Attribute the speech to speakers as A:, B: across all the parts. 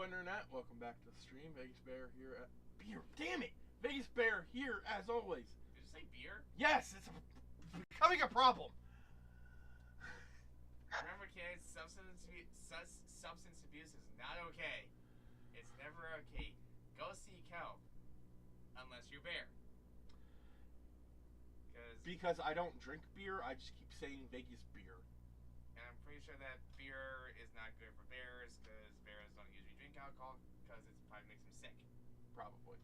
A: Internet, welcome back to the stream. Vegas Bear here at beer. Damn it! Vegas Bear here as always.
B: Did you say beer?
A: Yes, it's becoming a problem.
B: Remember, kids, substance abuse is not okay. It's never okay. Go seek help, unless you're Bear.
A: Because I don't drink beer, I just keep saying Vegas beer.
B: And I'm pretty sure that beer is not good for bears, because bears don't usually drink alcohol, because it probably makes them sick.
A: Probably.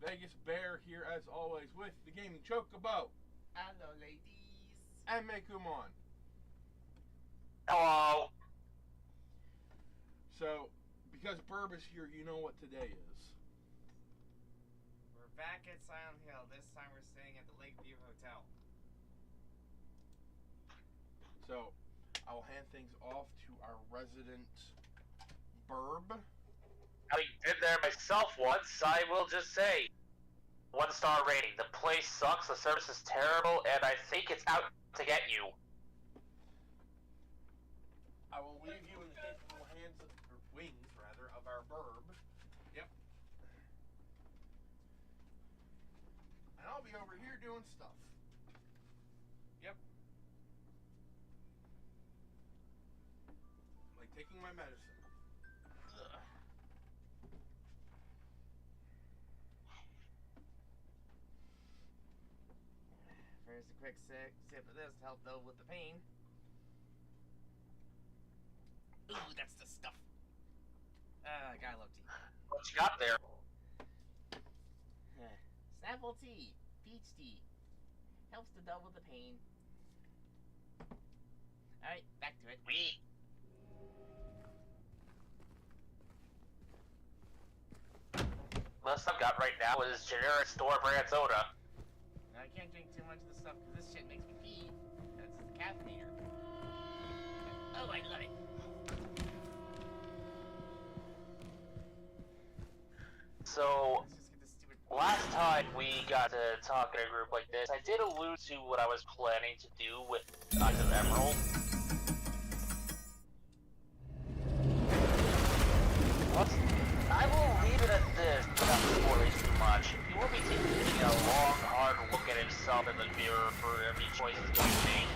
A: Vegas Bear here as always with the Gaming Chocobo.
B: Hello, ladies.
A: And Mekumon.
C: Hello.
A: So, because Burb is here, you know what today is.
B: We're back at Silent Hill. This time we're staying at the Lakeveiw Hotel.
A: So, I will hand things off to our resident Burb.
C: Having been there myself once, I will just say, 1-star rating. The place sucks, the service is terrible, and I think it's out to get you.
A: I will leave you in the capable hands, or wings rather, of our Burb.
B: Yep.
A: And I'll be over here doing stuff.
B: Yep.
A: Like taking my medicine. Ugh.
B: First, a quick sip of this to help though with the pain. Ooh, that's the stuff. Gotta love tea.
C: What you got there?
B: Snapple tea, peach tea. Helps to dull with the pain. Alright, back to it.
C: We. Most I've got right now is generic store brand soda.
B: I can't drink too much of this stuff because this shit makes me pee. That's the caffeinator. Oh, I love it.
C: So,
B: Let's just get this stupid.
C: last time we got to talk in a group like this, I did allude to what I was planning to do with Eyes of Emerald. I will leave it at this without spoiling too much. He will be taking a long, hard look at himself in the mirror for every choice he's going to make.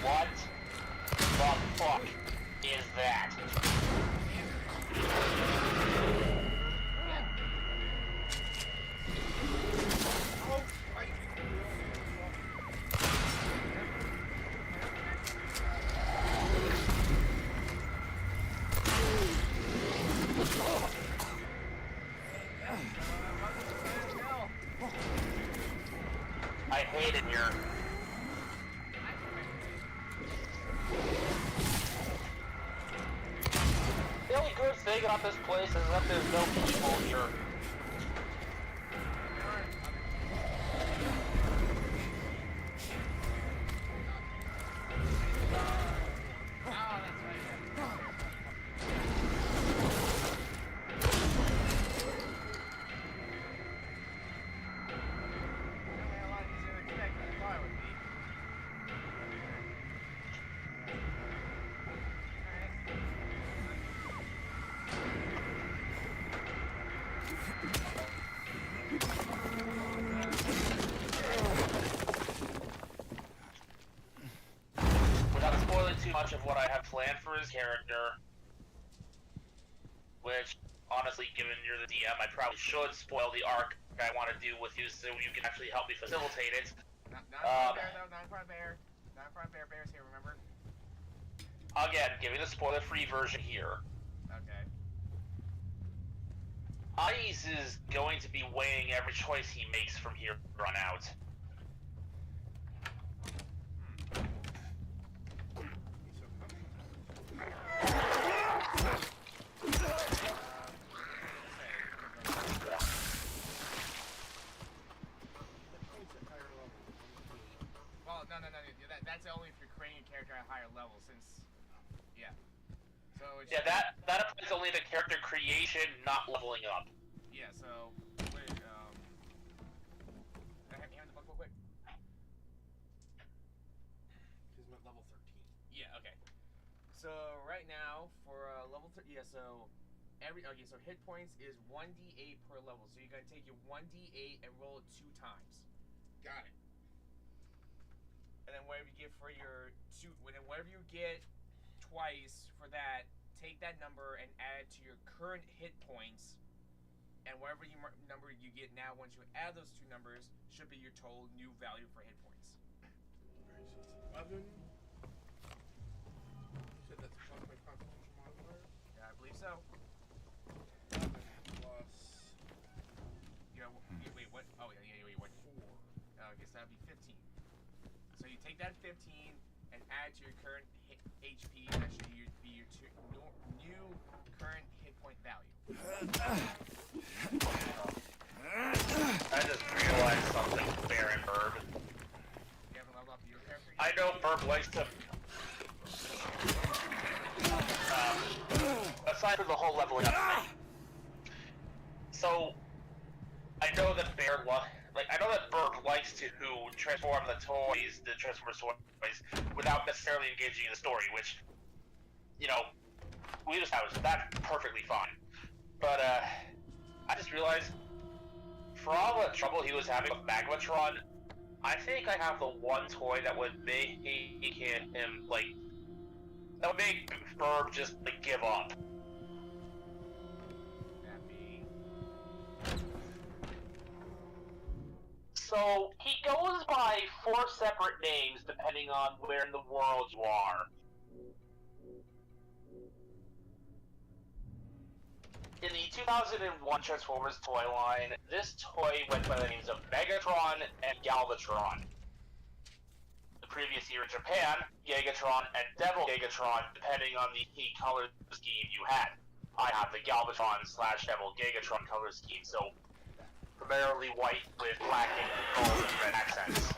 C: What the fuck is that? I hate it here. The only good thing about this place is that there's no people here. Without spoiling too much of what I have planned for his character, which, honestly, given you're the DM, I probably should spoil the arc I want to do with you so you can actually help me facilitate it.
B: Not for a bear, though. Not for a bear. Not for a bear. Bear's here, remember?
C: Again, giving the spoiler-free version here.
B: Okay.
C: Ice is going to be weighing every choice he makes from here on out.
B: which
C: Yeah, that applies only to character creation, not leveling up.
B: Yeah, so wait, can I hand the book real quick?
A: He's at level 13.
B: Yeah, okay. So right now for level 30, yeah, so so hit points is 1d8 per level. So you're gonna take your 1d8 and roll it 2 times.
A: Got it.
B: And then whatever you get for your whatever you get twice for that, take that number and add it to your current hit points. And whatever number you get now, once you add those 2 numbers, should be your total new value for hit points.
A: Alright, so it's 11. You said that's plus my constitution modifier?
B: Yeah, I believe so.
A: 11 plus...
B: Yeah, wait, what? Oh, yeah, wait, what?
A: 4.
B: I guess that'd be 15. So you take that 15 and add to your current HP. That should be your new current hit point value.
C: I just realized something, Baron Burb.
B: You haven't leveled up your character yet?
C: I know Burb likes to... aside from the whole leveling up thing. So, I know that I know that Burb likes to transform the Transformers toys, without necessarily engaging in the story, which, you know, we just have that's perfectly fine. But, I just realized, for all the trouble he was having with Magmatron, I think I have the one toy that would make him, like, that would make Burb just, like, give up.
B: That'd be...
C: So, he goes by 4 separate names depending on where in the world you are. In the 2001 Transformers toy line, this toy went by the names of Megatron and Galvatron. The previous year in Japan, Gigatron and Devil Gigatron, depending on the color scheme you had. I have the Galvatron/Devil Gigatron color scheme, so primarily white with black and gold and red accents.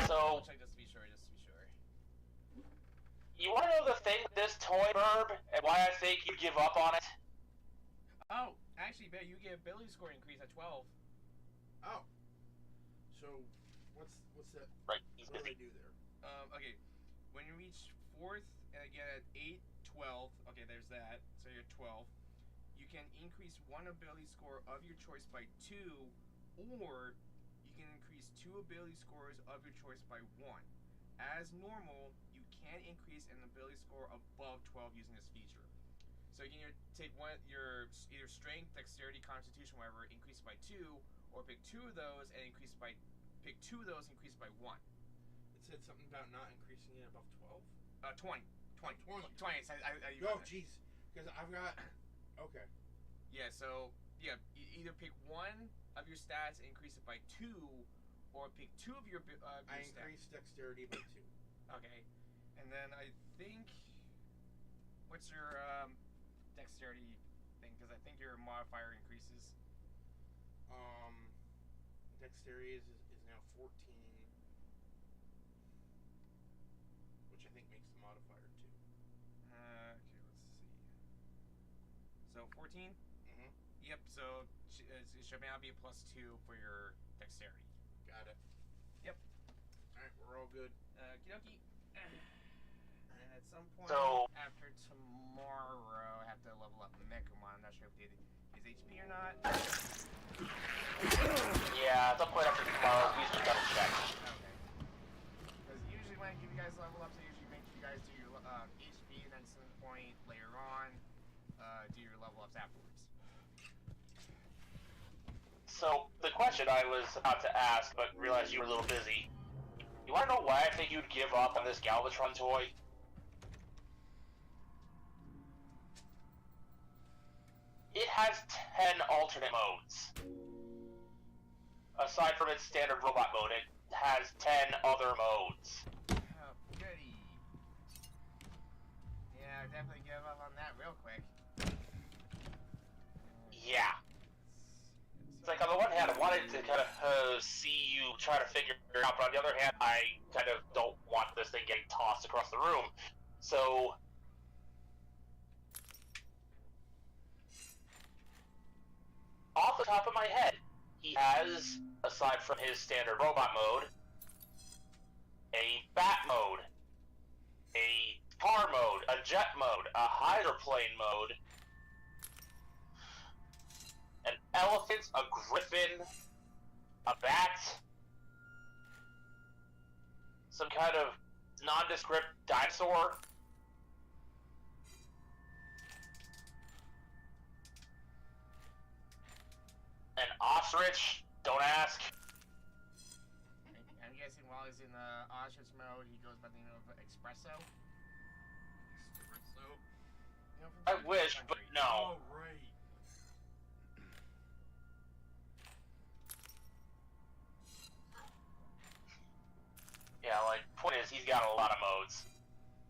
C: So,
B: check just to be sure.
C: You want to know the thing with this toy, Burb, and why I think you give up on it?
B: Oh, actually, you get ability score increase at 12.
A: Oh. So, what's that?
C: Right,
A: What do I do there?
B: Okay. When you reach 4th, and again at 8, 12, okay, there's that, so you're 12, you can increase 1 ability score of your choice by 2, or you can increase 2 ability scores of your choice by 1. As normal, you can increase an ability score above 12 using this feature. So you can take your either strength, dexterity, constitution, whatever, increase by 2, or pick 2 of those and increase by 1.
A: It said something about not increasing it above 12?
B: 20.
A: 20.
B: Oh,
A: jeez. Because I've got... Okay.
B: Yeah, so, either pick 1 of your stats and increase it by 2, or pick 2 of your
A: I
B: stats.
A: increased dexterity by 2.
B: Okay. And then I think... What's your dexterity thing? Because I think your modifier increases.
A: Dexterity is now 14. Which I think makes the modifier 2.
B: Okay, let's see. So 14?
A: Mm-hmm.
B: Yep, so it should now be a +2 for your dexterity.
A: Got it.
B: Yep.
A: Alright, we're all good.
B: Okie dokie. And at some point after tomorrow, I have to level up Mechamon. I'm not sure if they did his HP or not.
C: Yeah, at some point after tomorrow, we should double check.
B: Okay. Because usually when I give you guys level ups, I usually make you guys do your HP, and then at some point later on, do your level ups afterwards.
C: So, the question I was about to ask, but realized you were a little busy. You want to know why I think you'd give up on this Galvatron toy? It has 10 alternate modes. Aside from its standard robot mode, it has 10 other modes.
B: Oh, goody. Yeah, I definitely give up on that real quick.
C: try to figure it out. But on the other hand, I kind of don't want this thing getting tossed across the room. So, off the top of my head, he has, aside from his standard robot mode, a bat mode, a car mode, a jet mode, a hydroplane mode, an elephant, a griffin, a bat, some kind of nondescript dinosaur, an ostrich, don't ask.
B: I'm guessing while he's in the ostrich mode, he goes by the name of Espresso.
A: Espresso?
B: You know, from
C: I
B: the
C: wish,
B: country.
C: but no.
A: Oh, right.
C: Yeah, like, point is, he's got a lot of modes.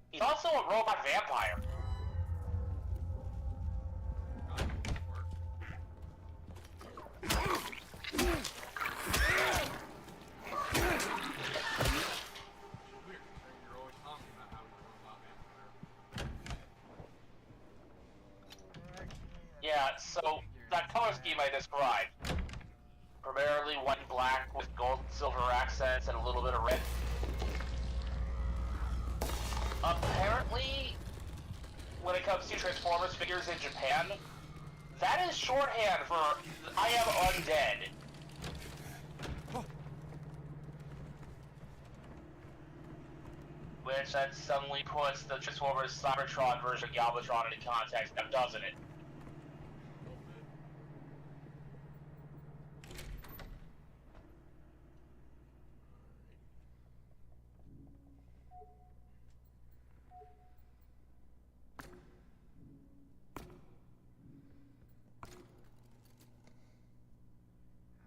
C: He's also a robot vampire.
A: Weird, considering you're always talking about how you're a robot vampire.
C: Yeah, so that color scheme I described, primarily white and black with gold and silver accents and a little bit of red. Apparently, when it comes to Transformers figures in Japan, that is shorthand for I am undead. Which then suddenly puts the Transformers Cybertron version of Galvatron into context, now doesn't it?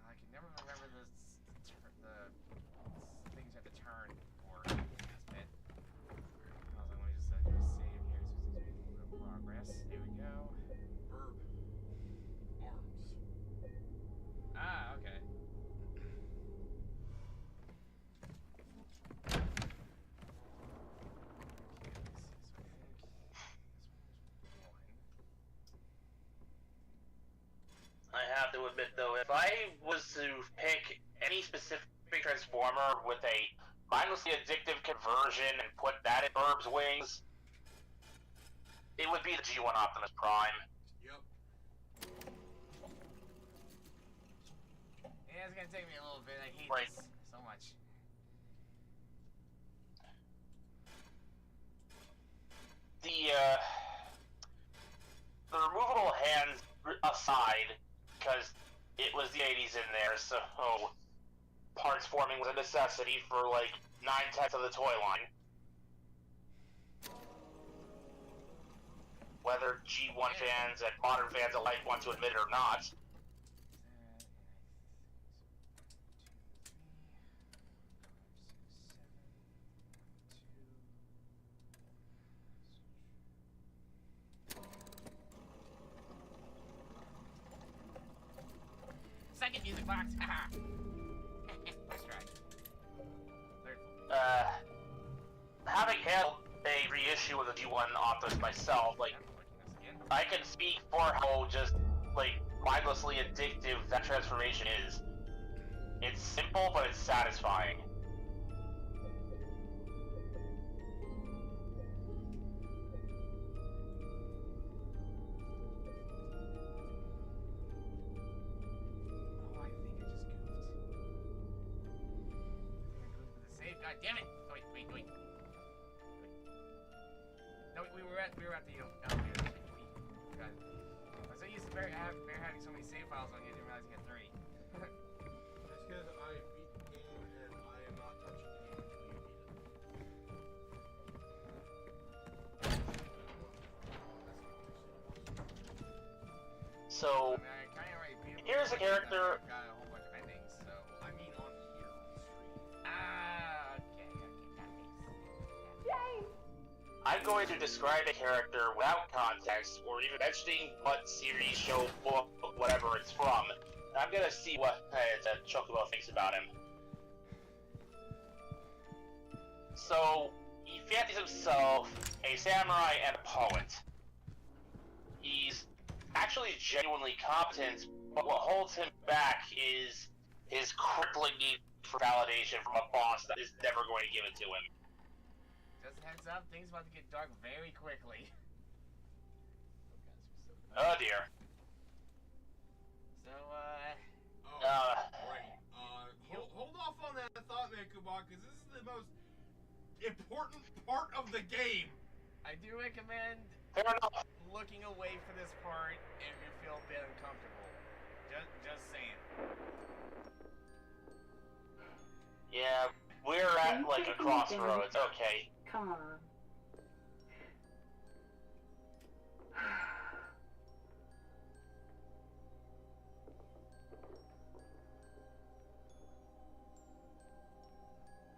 B: I can never remember the things you have to turn for this bit. Let me just save here so it's making a little bit of progress. There we go.
A: Verb. Arms.
B: Ah, okay.
C: I have to admit, though, if I was to pick any specific Transformer with a mindlessly addictive conversion and put that in Burb's wings, it would be the G1 Optimus Prime.
A: Yep.
B: Yeah, it's gonna take me a little bit. I hate
C: Right.
B: this so much.
C: The removable hands aside, because it was the 80s in there, so parts forming was a necessity for like 9/10 of the toy line. Whether G1 fans and modern fans alike want to admit it or not.
B: Second music box. Haha. Nice try. Third.
C: Having handled a reissue of the G1 Optimus myself, like, I can speak for how just, like, mindlessly addictive that transformation is. It's simple, but it's satisfying.
B: Oh, I think I just goofed. God damn it! Oh, wait. No, we were at the elevator. Got it. I was so used to having so many save files on here, I didn't realize you had 3.
A: That's because I beat the game and I am not touching the game until you beat it.
C: So,
B: I mean, I kinda already beat him.
C: here's a character.
B: I've got a whole bunch of endings, so. I mean, on here on the stream. Ah, okay, that makes sense.
C: I'm going to describe a character without context, or even mentioning what series, show, book, whatever it's from. And I'm gonna see what Chocobo thinks about him. So, he fancies himself a samurai and a poet. He's actually genuinely competent, but what holds him back is his crippling need for validation from a boss that is never going to give it to him.
B: Just heads up, things about to get dark very quickly.
C: Oh dear.
B: So,
A: Right. Hold off on that thought, man, Kubak, because this is the most important part of the game.
B: I do recommend
C: Fair enough.
B: looking away for this part if you feel a bit uncomfortable. Just saying.
C: Yeah, we're at like a crossroads. Okay.
D: Come on.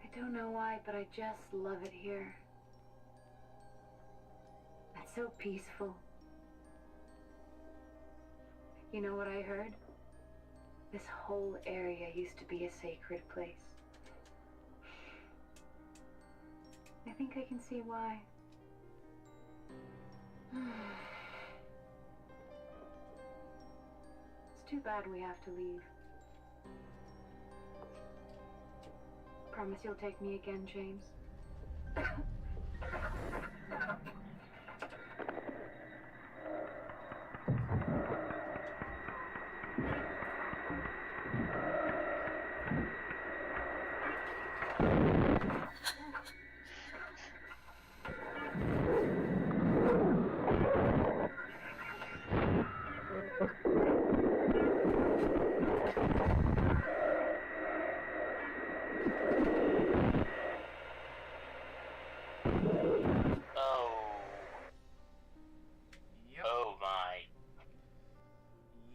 D: I don't know why, but I just love it here. It's so peaceful. You know what I heard? This whole area used to be a sacred place. I think I can see why. It's too bad we have to leave. Promise you'll take me again, James.
B: Yep.
C: Oh my.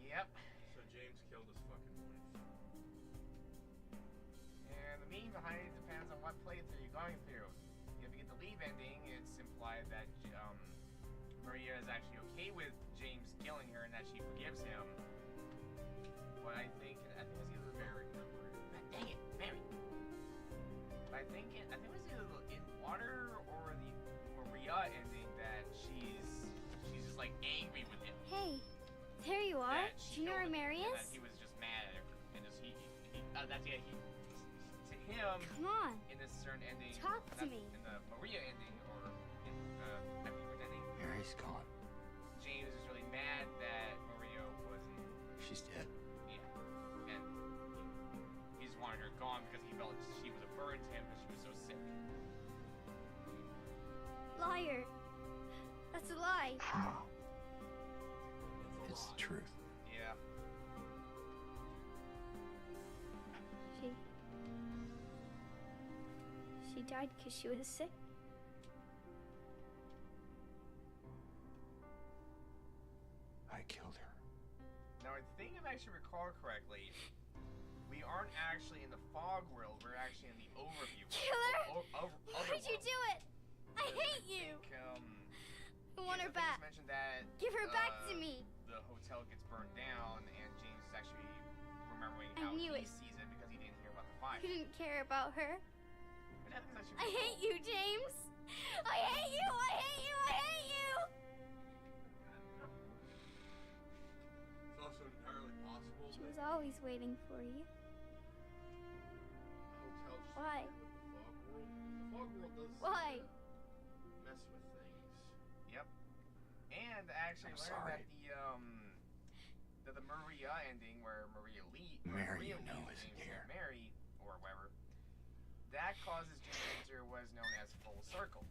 B: Yep.
A: So James killed his fucking wife.
B: And the meaning behind it depends on what playthrough you're going through. If you get the leave ending, it's implied that Maria is actually okay with James killing her and that she forgives him. But I think it was either
A: Very numbered.
B: dang it, Mary. I think it was either the in water or the Maria ending that she's just like angry with him.
E: Hey, there you are.
B: That
E: Do
B: she
E: you know where
B: killed him,
E: Mary
B: and
E: is?
B: that he was just mad at her, and just he to him
E: Come on.
B: in this certain ending.
E: Talk to
B: not
E: me.
B: In the Maria ending, or in I mean, which ending?
F: Mary's gone.
B: James is really mad that Maria wasn't.
F: She's dead.
B: Yeah, and he just wanted her gone because he felt she was a burden to him because she was so sick.
E: Liar. That's a lie.
F: It's the truth.
B: Yeah.
E: She died because she was sick.
F: I killed her.
B: Now, I think if I actually recall correctly, we aren't actually in the fog world. We're actually in the overview world.
E: Killer!
B: Other
E: Why'd you do it? I hate you. I want her back.
B: Mentioned that
E: Give her back to me.
B: The hotel gets burned down, and James is actually remembering
E: I
B: how
E: knew
B: he
E: it.
B: sees it because he didn't hear about the fire.
E: You didn't care about her.
B: Which I think is actually
E: I
B: pretty
E: hate
B: cool.
E: you, James. I hate you. I hate you. I hate you.
A: It's also entirely possible
E: She
A: that
E: was always waiting for you.
A: the hotel just
E: Why?
A: interfered with the fog world. The fog world does
E: Why?
A: mess with things.
B: Yep. And I actually
F: I'm
B: learned
F: sorry.
B: that the Maria ending, where Maria
F: Mary,
B: Maria
F: you know,
B: leaves
F: isn't
B: James
F: here.
B: and Mary, or whatever, that causes James to enter what is known as full circle.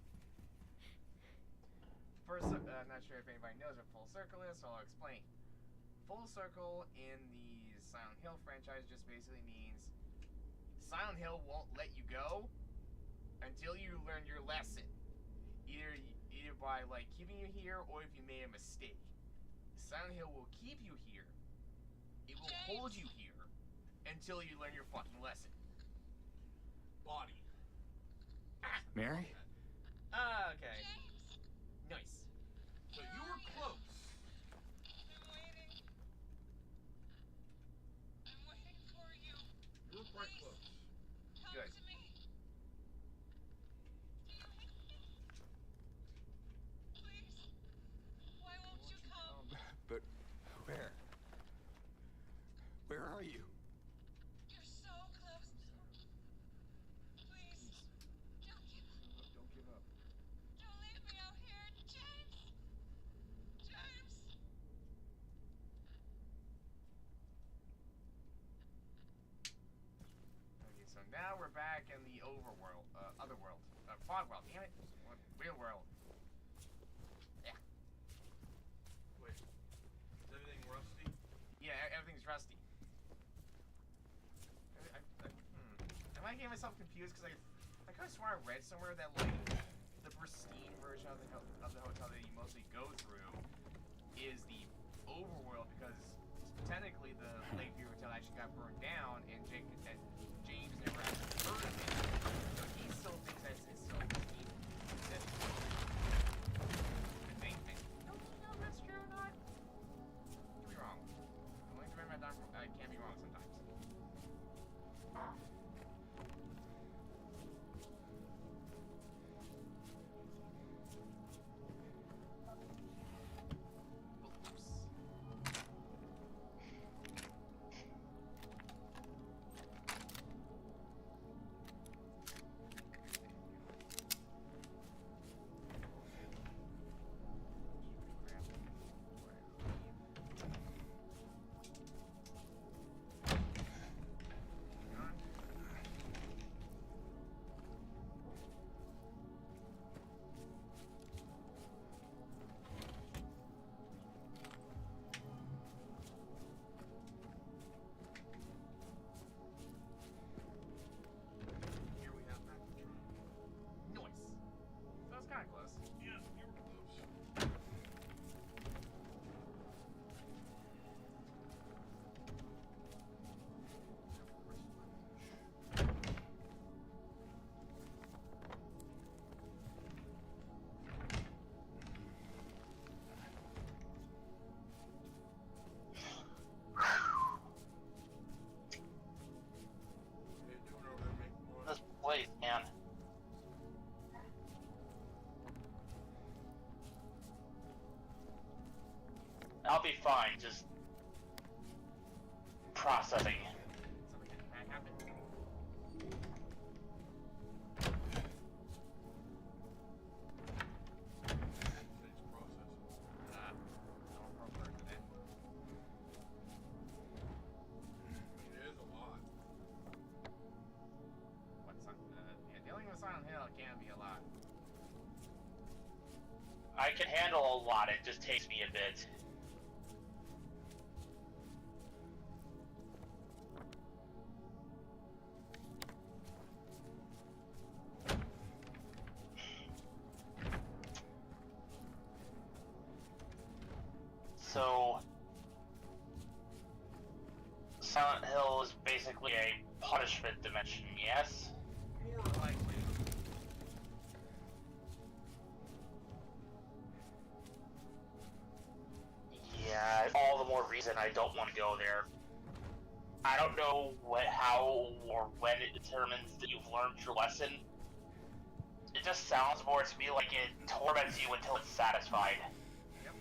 B: First, I'm not sure if anybody knows what full circle is, so I'll explain. Full circle in the Silent Hill franchise just basically means Silent Hill won't let you go until you learn your lesson. Either by like keeping you here, or if you made a mistake. Silent Hill will keep you here. It will hold you here until you learn your fucking lesson.
A: Body.
F: Mary?
B: Okay. Nice.
A: So you were close.
G: I'm waiting. I'm waiting for you.
A: You were quite close.
G: Come
B: Good.
G: to me.
B: Now we're back in the overworld, other world, fog world. Damn it, real world. Yeah.
A: Wait, is everything rusty?
B: Yeah, everything's rusty. Am I getting myself confused? Because I could have sworn I read somewhere that like the pristine version of the hotel that you mostly go through is the overworld, because technically the Lakeview Hotel actually got burned down, and James never actually heard of it. So he still thinks that it's still pristine. I think. Don't you know if that's true or not? Could be wrong. I'm willing to remember that I can't be wrong sometimes. Here we have Macatron. Nice. That was kind of close.
A: Yeah, you were close. What are you doing over there making noise?
C: This place, man. I'll be fine, just processing.
B: Something bad happened.
A: Finish processing.
B: Don't progress with it.
A: It is a lot.
B: Yeah, dealing with Silent Hill can be a lot.
C: I can handle a lot, it just takes me a bit. So, Silent Hill is basically a punishment dimension, yes?
A: More likely.
C: Yeah, all the more reason I don't want to go there. I don't know how or when it determines that you've learned your lesson. It just sounds more to me like it torments you until it's satisfied.
B: Yep.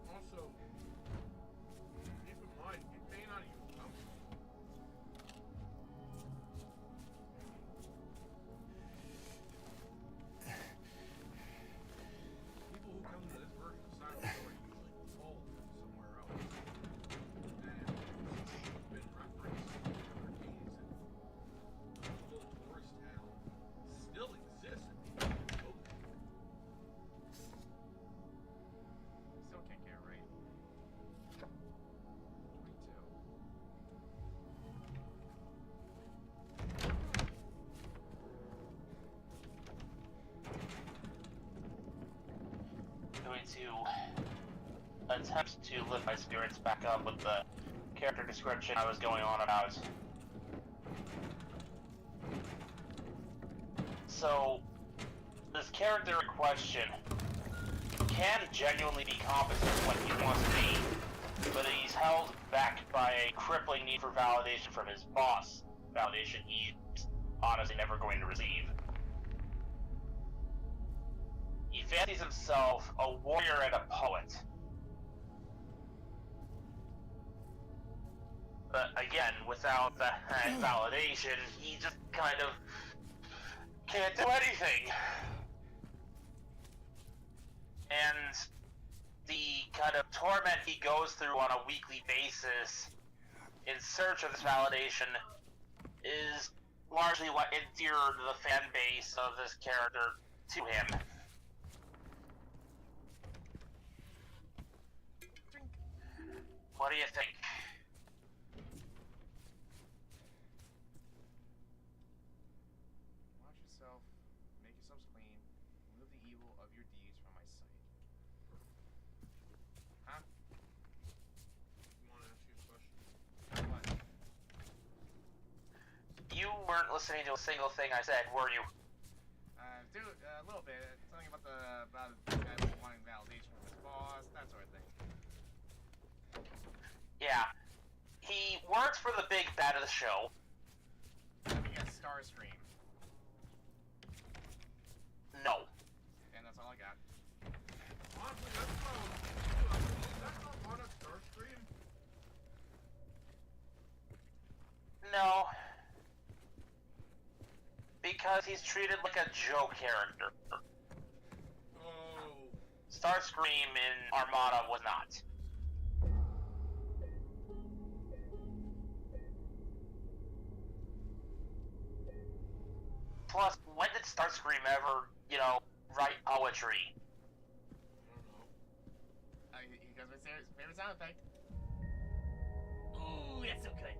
A: Also, keep in mind, it may not even come. People who come to this version of Silent Hill are usually pulled from somewhere else. And it's been referenced in other games that the little tourist town still exists and people can go there.
B: Still can't get it right. 22.
C: Going to attempt to lift my spirits back up with the character description I was going on about. So, this character in question can genuinely be competent when he wants to be, but he's held back by a crippling need for validation from his boss. Validation he's honestly never going to receive. He fancies himself a warrior and a poet. But again, without that validation, he just kind of can't do anything. And the kind of torment he goes through on a weekly basis in search of this validation is largely what endeared the fan base of this character to him. What do you think?
B: Wash yourself, make yourselves clean, remove the evil of your deeds from my sight. Huh?
A: You want to ask you a question?
B: What?
C: You weren't listening to a single thing I said, were you?
B: Dude, a little bit. Something about the guy wanting validation from his boss, that sort of thing.
C: Yeah. He works for the big bad of the show.
B: Let me guess, Starscream.
C: No.
B: And that's all I got.
A: Honestly, that's not part of Starscream.
C: No. Because he's treated like a joke character.
A: Oh.
C: Starscream in Armada was not. Plus, when did Starscream ever, write poetry?
A: I don't know.
B: He goes my favorite sound effect. Ooh, that's so good.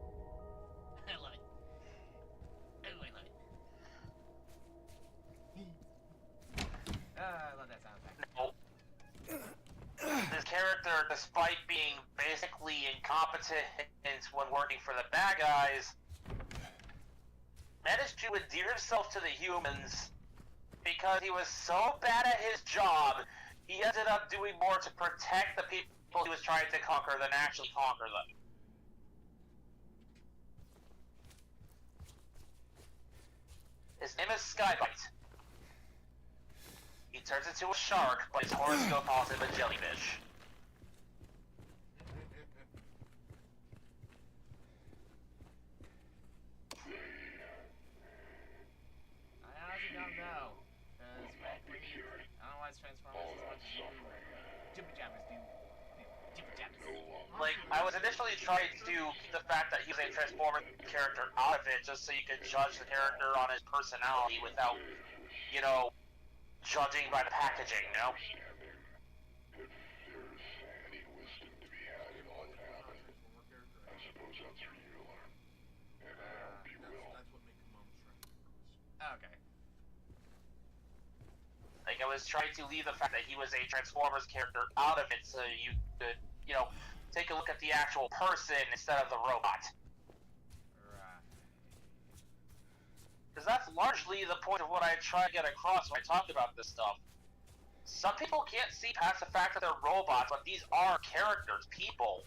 B: I love it. Ooh, I love it. I love that sound effect.
C: No. This character, despite being basically incompetent when working for the bad guys, managed to endear himself to the humans because he was so bad at his job, he ended up doing more to protect the people he was trying to conquer than actually conquer them. His name is Skybite. He turns into a shark, but his horoscope calls him a jellyfish.
B: I honestly don't know. Because frankly, I don't know why it's Transformers as much as you jibber jabbers do. Jibber jabbers.
C: Like, I was initially trying to keep the fact that he's a Transformers character out of it, just so you could judge the character on his personality without, judging by the packaging,
A: That's what makes Mom Transformers.
B: Okay.
C: Like, I was trying to leave the fact that he was a Transformers character out of it so you could, take a look at the actual person instead of the robot.
B: Right.
C: Because that's largely the point of what I try to get across when I talk about this stuff. Some people can't see past the fact that they're robots, but these are characters, people.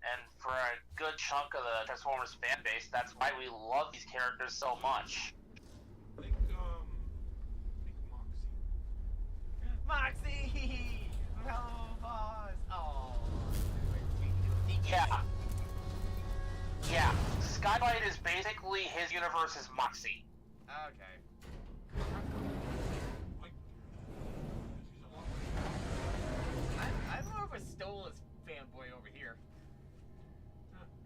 C: And for a good chunk of the Transformers fan base, that's why we love these characters so much.
A: Think Moxie.
B: Moxie! Hello, boss! Oh.
C: Yeah. Yeah. Skybite is basically his universe's Moxie.
B: Okay.
A: Like, she's a lot like
B: I'm more of a Stolas fanboy over here.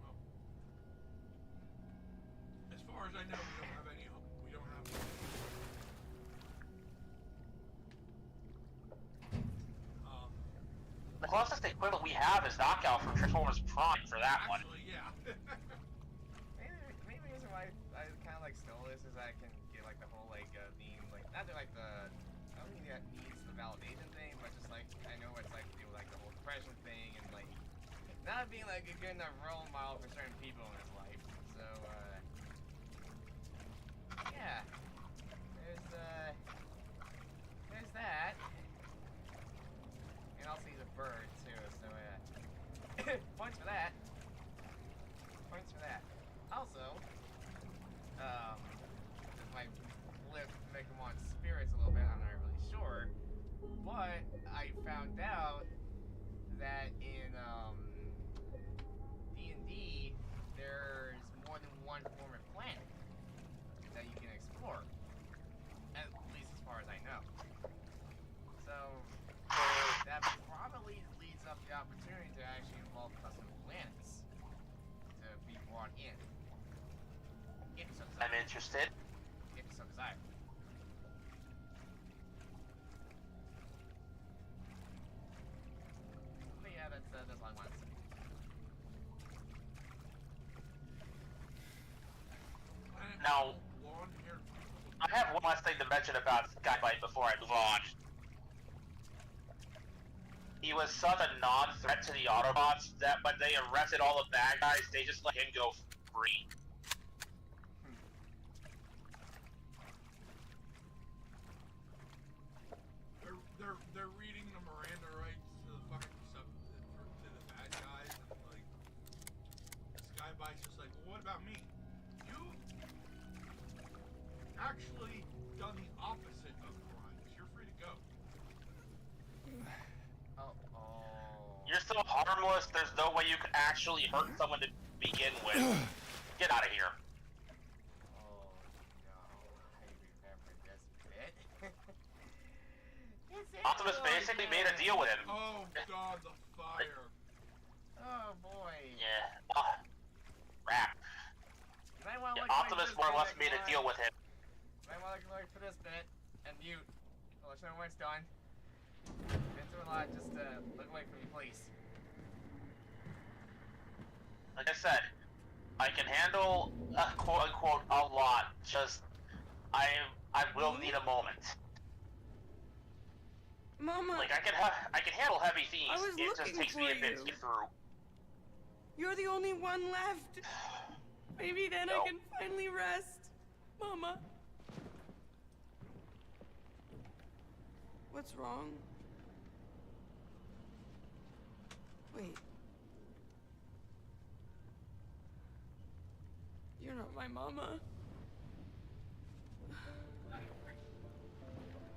A: well. As far as I know, we don't have any. We don't have.
C: The closest equivalent we have is Knockout from Transformers Prime for that one.
A: Actually, yeah.
B: Maybe the reason why I kind of like Stolas is I can get like the whole being like not that like the I don't think that needs the validation thing, but just like I know what it's like to do like the whole depression thing and like not being like a good enough role model for certain people in his life. So yeah, there's that. And also he's a bird too, so points for that. Points for that. Also, this might lift Megamon's spirits a little bit, I'm not really sure. But I found out that in one former planet that you can explore. At least as far as I know. So that probably leads up the opportunity to actually involve custom planets to be brought in. If so desired.
C: I'm interested.
B: If so desired. But yeah, that's all I wanted to say.
C: Now,
A: Blonde-haired people.
C: I have one last thing to mention about Skybite before I move on. He was such a non-threat to the Autobots that when they arrested all the bad guys, they just let him go free.
A: They're reading the Miranda rights to the fucking to the bad guys, and like Skybite's just like, well, what about me? You actually done the opposite of crimes. You're free to go.
C: You're so harmless, there's no way you could actually hurt someone to begin with. Get out of here.
B: Oh no, I remember this bit.
C: Optimus basically made a deal with him.
A: Oh god, the fire.
B: Oh boy.
C: Yeah. Crap.
B: You might want to
C: Yeah, Optimus more or less made a deal with him.
B: You might want to look for this bit and mute. I'll let you know when it's done. Been through a lot, just look away from me, please.
C: Like I said, I can handle quote unquote a lot. Just I will need a moment.
H: Mama,
C: Like I can handle heavy themes.
H: I was
C: It just
H: looking
C: takes me a
H: for
C: bit to
H: you.
C: get through.
H: you're the only one left. Maybe then
C: No.
H: I can finally rest. Mama. What's wrong? Wait. You're not my mama.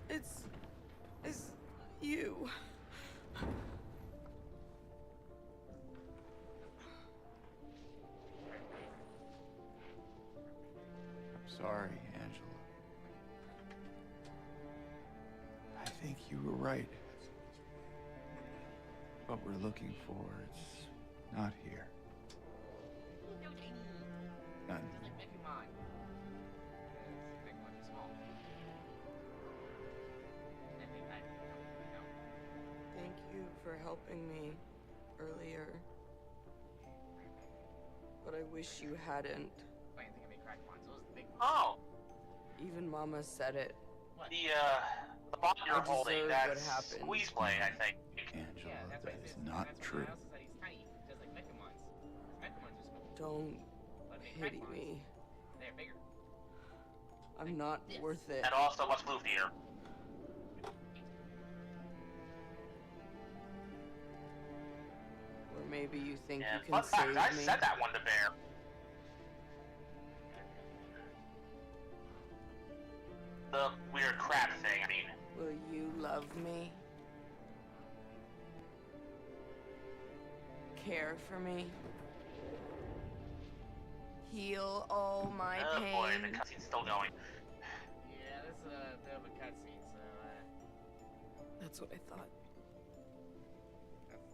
H: It's you.
F: Sorry, Angela. I think you were right. What we're looking for, it's not here. Not
B: Come on. It's big one, small. I think I know.
H: Thank you for helping me earlier. But I wish you hadn't.
B: Wait, I think I made crack ones. Those are the big ones.
C: Oh,
H: Even Mama said it.
B: What?
C: the bond you're
H: I deserve
C: holding,
H: what
C: that's
H: happened.
C: squeeze play, I think.
F: Angela,
B: Yeah, that's what
F: that
B: it
F: is
B: is.
F: not
B: That's
F: true.
B: What I also said he's tiny, just like Mechamons. Mechamons are small,
H: Don't
B: but they
H: pity
B: crack
H: me.
B: They're bigger.
H: I'm not worth it.
C: And also much loofier.
H: Or maybe you think
C: Yeah,
H: you can
C: fun fact,
H: save
C: I
H: me.
C: said that one to Bear. The weird crab thing, I mean.
H: Will you love me? Care for me? Heal all my
C: Oh
H: pain?
C: boy, the cutscene's still going.
B: Yeah, this is a bit of a cutscene, so
H: That's what I thought.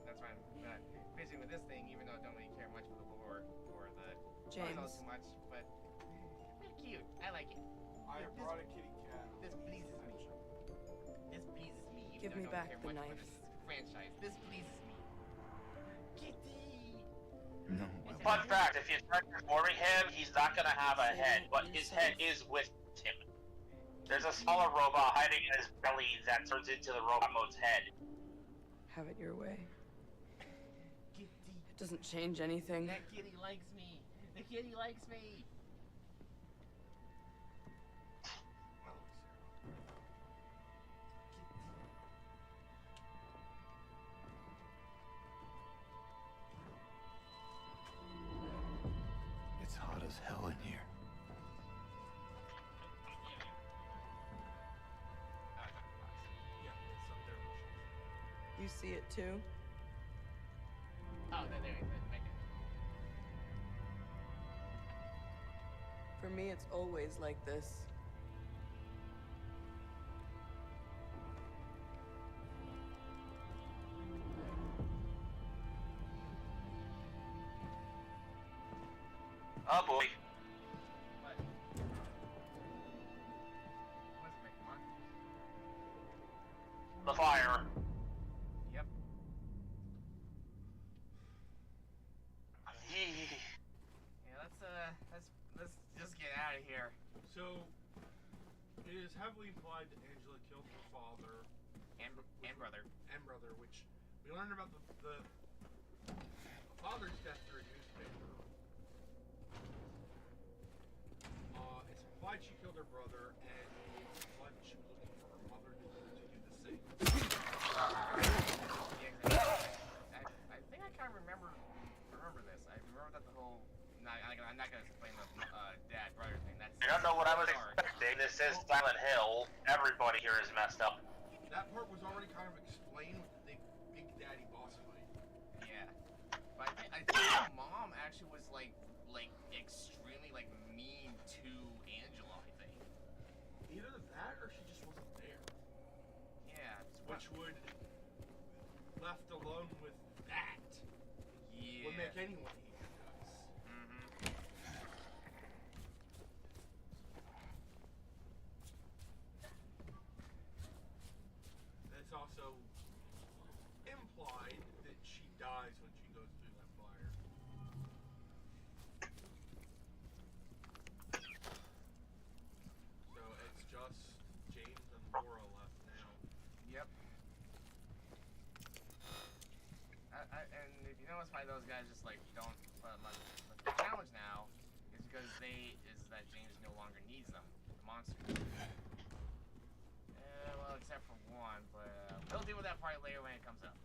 B: that's why I'm not busy with this thing, even though I don't really care much for the lore or the
H: James.
B: puzzles too much. But they're cute. I like it.
A: I brought a kitty cat.
B: This pleases me. This pleases me. Even
H: Give
B: though
H: me
B: I don't
H: back
B: care
H: the
B: much for
H: knife.
B: this franchise. This pleases me. Kitty.
F: No,
C: Fun fact, if you start transforming him, he's not gonna have a head, but his head is with him. There's a smaller robot hiding in his belly that turns into the robot mode's head.
H: Have it your way.
B: Kitty.
H: It doesn't change anything.
B: That kitty likes me. The kitty likes me.
F: it's hot as hell in here.
A: Yeah, it's up there.
H: You see it too?
B: Oh, there, right there.
H: For me, it's always like this.
C: Oh boy.
B: What? What's it, come on?
C: The fire.
B: Yep. Yeah, let's just get out of here.
A: So, it is heavily implied that Angela killed her father
B: And brother.
A: and brother, which we learned about the father's death through a newspaper. It's implied she killed her brother, and it's implied that she was looking for her mother to do the same.
B: Yeah, I think I kind of remember this. I remember that the whole. I'm not gonna explain the dad brother thing. That's.
C: I don't know what I was
B: sorry.
C: expecting. This is Silent Hill. Everybody here is messed up.
A: That part was already kind of explained with the Big Daddy boss fight.
B: Yeah, but I think the mom actually was like extremely mean to Angela. I think.
A: Either that or she just wasn't there.
B: Yeah.
A: Which would, left alone with that,
B: Yeah.
A: would make anyone hate you guys.
B: Mm-hmm.
A: It's also implied that she dies when she goes through that fire. So it's just James and Laura left now.
B: Yep. And if you notice why those guys just don't put much of a challenge now, is because that James no longer needs them, the monsters. Well, except for one, but we'll deal with that part later when it comes up.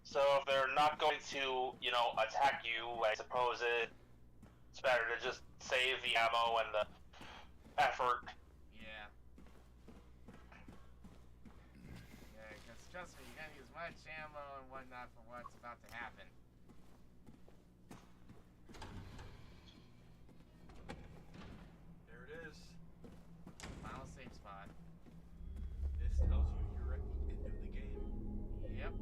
C: So if they're not going to, attack you, I suppose it's better to just save the ammo and the effort.
B: Yeah. Yeah, because trust me, you're gonna use much ammo and whatnot for what's about to happen.
A: There it is.
B: Final save spot.
A: This tells you you're at the end of the game.
B: Yep.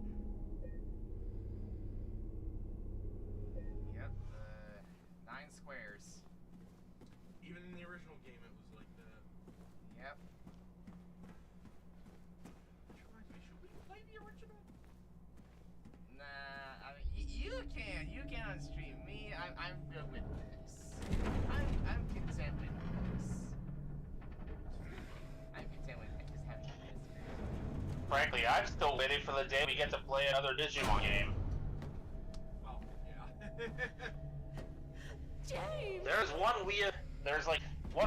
B: Yep. 9 squares.
A: Even in the original game, it was like that.
B: Yep.
A: Which reminds me, should we play the original?
B: Nah, I mean, you can on stream. Me, I'm good with this. I'm content with this. I'm content with just having this.
C: Frankly, I'm still waiting for the day we get to play another Digimon game.
A: Well, yeah.
H: James!
C: There's one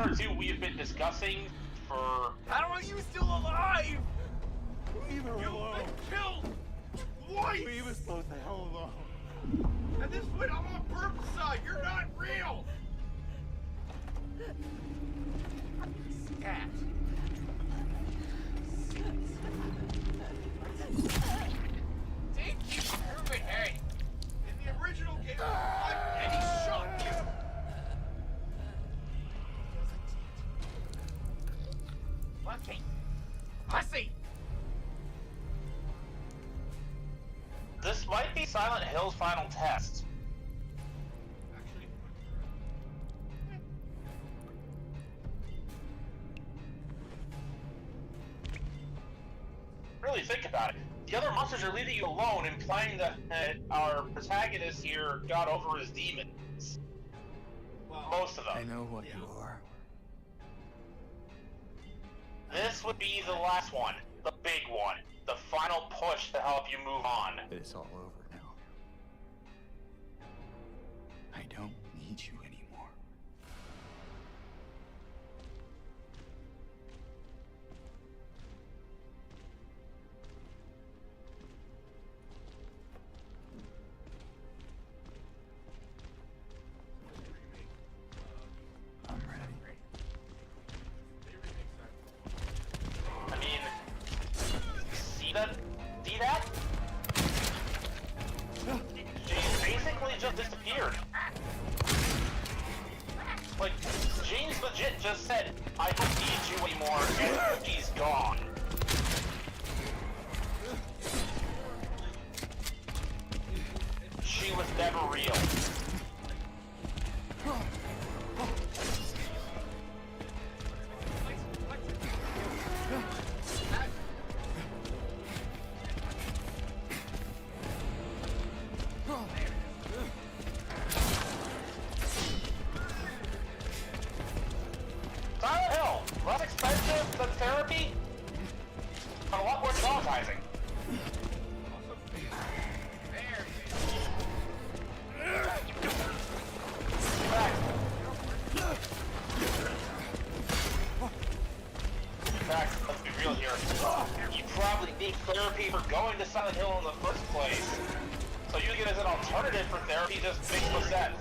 C: or two we have been discussing for...
B: How are you still alive?
F: Leave her
A: You've
F: alone.
A: been killed twice!
F: Leave us both the hell alone.
A: At this point, I'm on Burp's side. You're not real!
B: Scat. Take you, Urban Harry.
A: In the original game, and he shot you!
B: Lucky. Hussy.
C: This might be Silent Hill's final test.
A: Actually,
C: Really think about it. The other monsters are leaving you alone, implying that our protagonist here got over his demons.
A: well,
C: Most of them.
F: I know what you are.
C: This would be the last one. The big one. The final push to help you move on.
F: But it's all over now. I don't need you anymore. I'm ready.
A: they remake Silent Hill.
C: I mean, see that? See that? She basically just disappeared. just said, I don't need you anymore, and he's gone. She was never real. Silent Hill, less expensive than therapy, and a lot more traumatizing. In fact, let's be real here. You probably need therapy for going to Silent Hill in the first place. So using it as an alternative for therapy just makes no sense.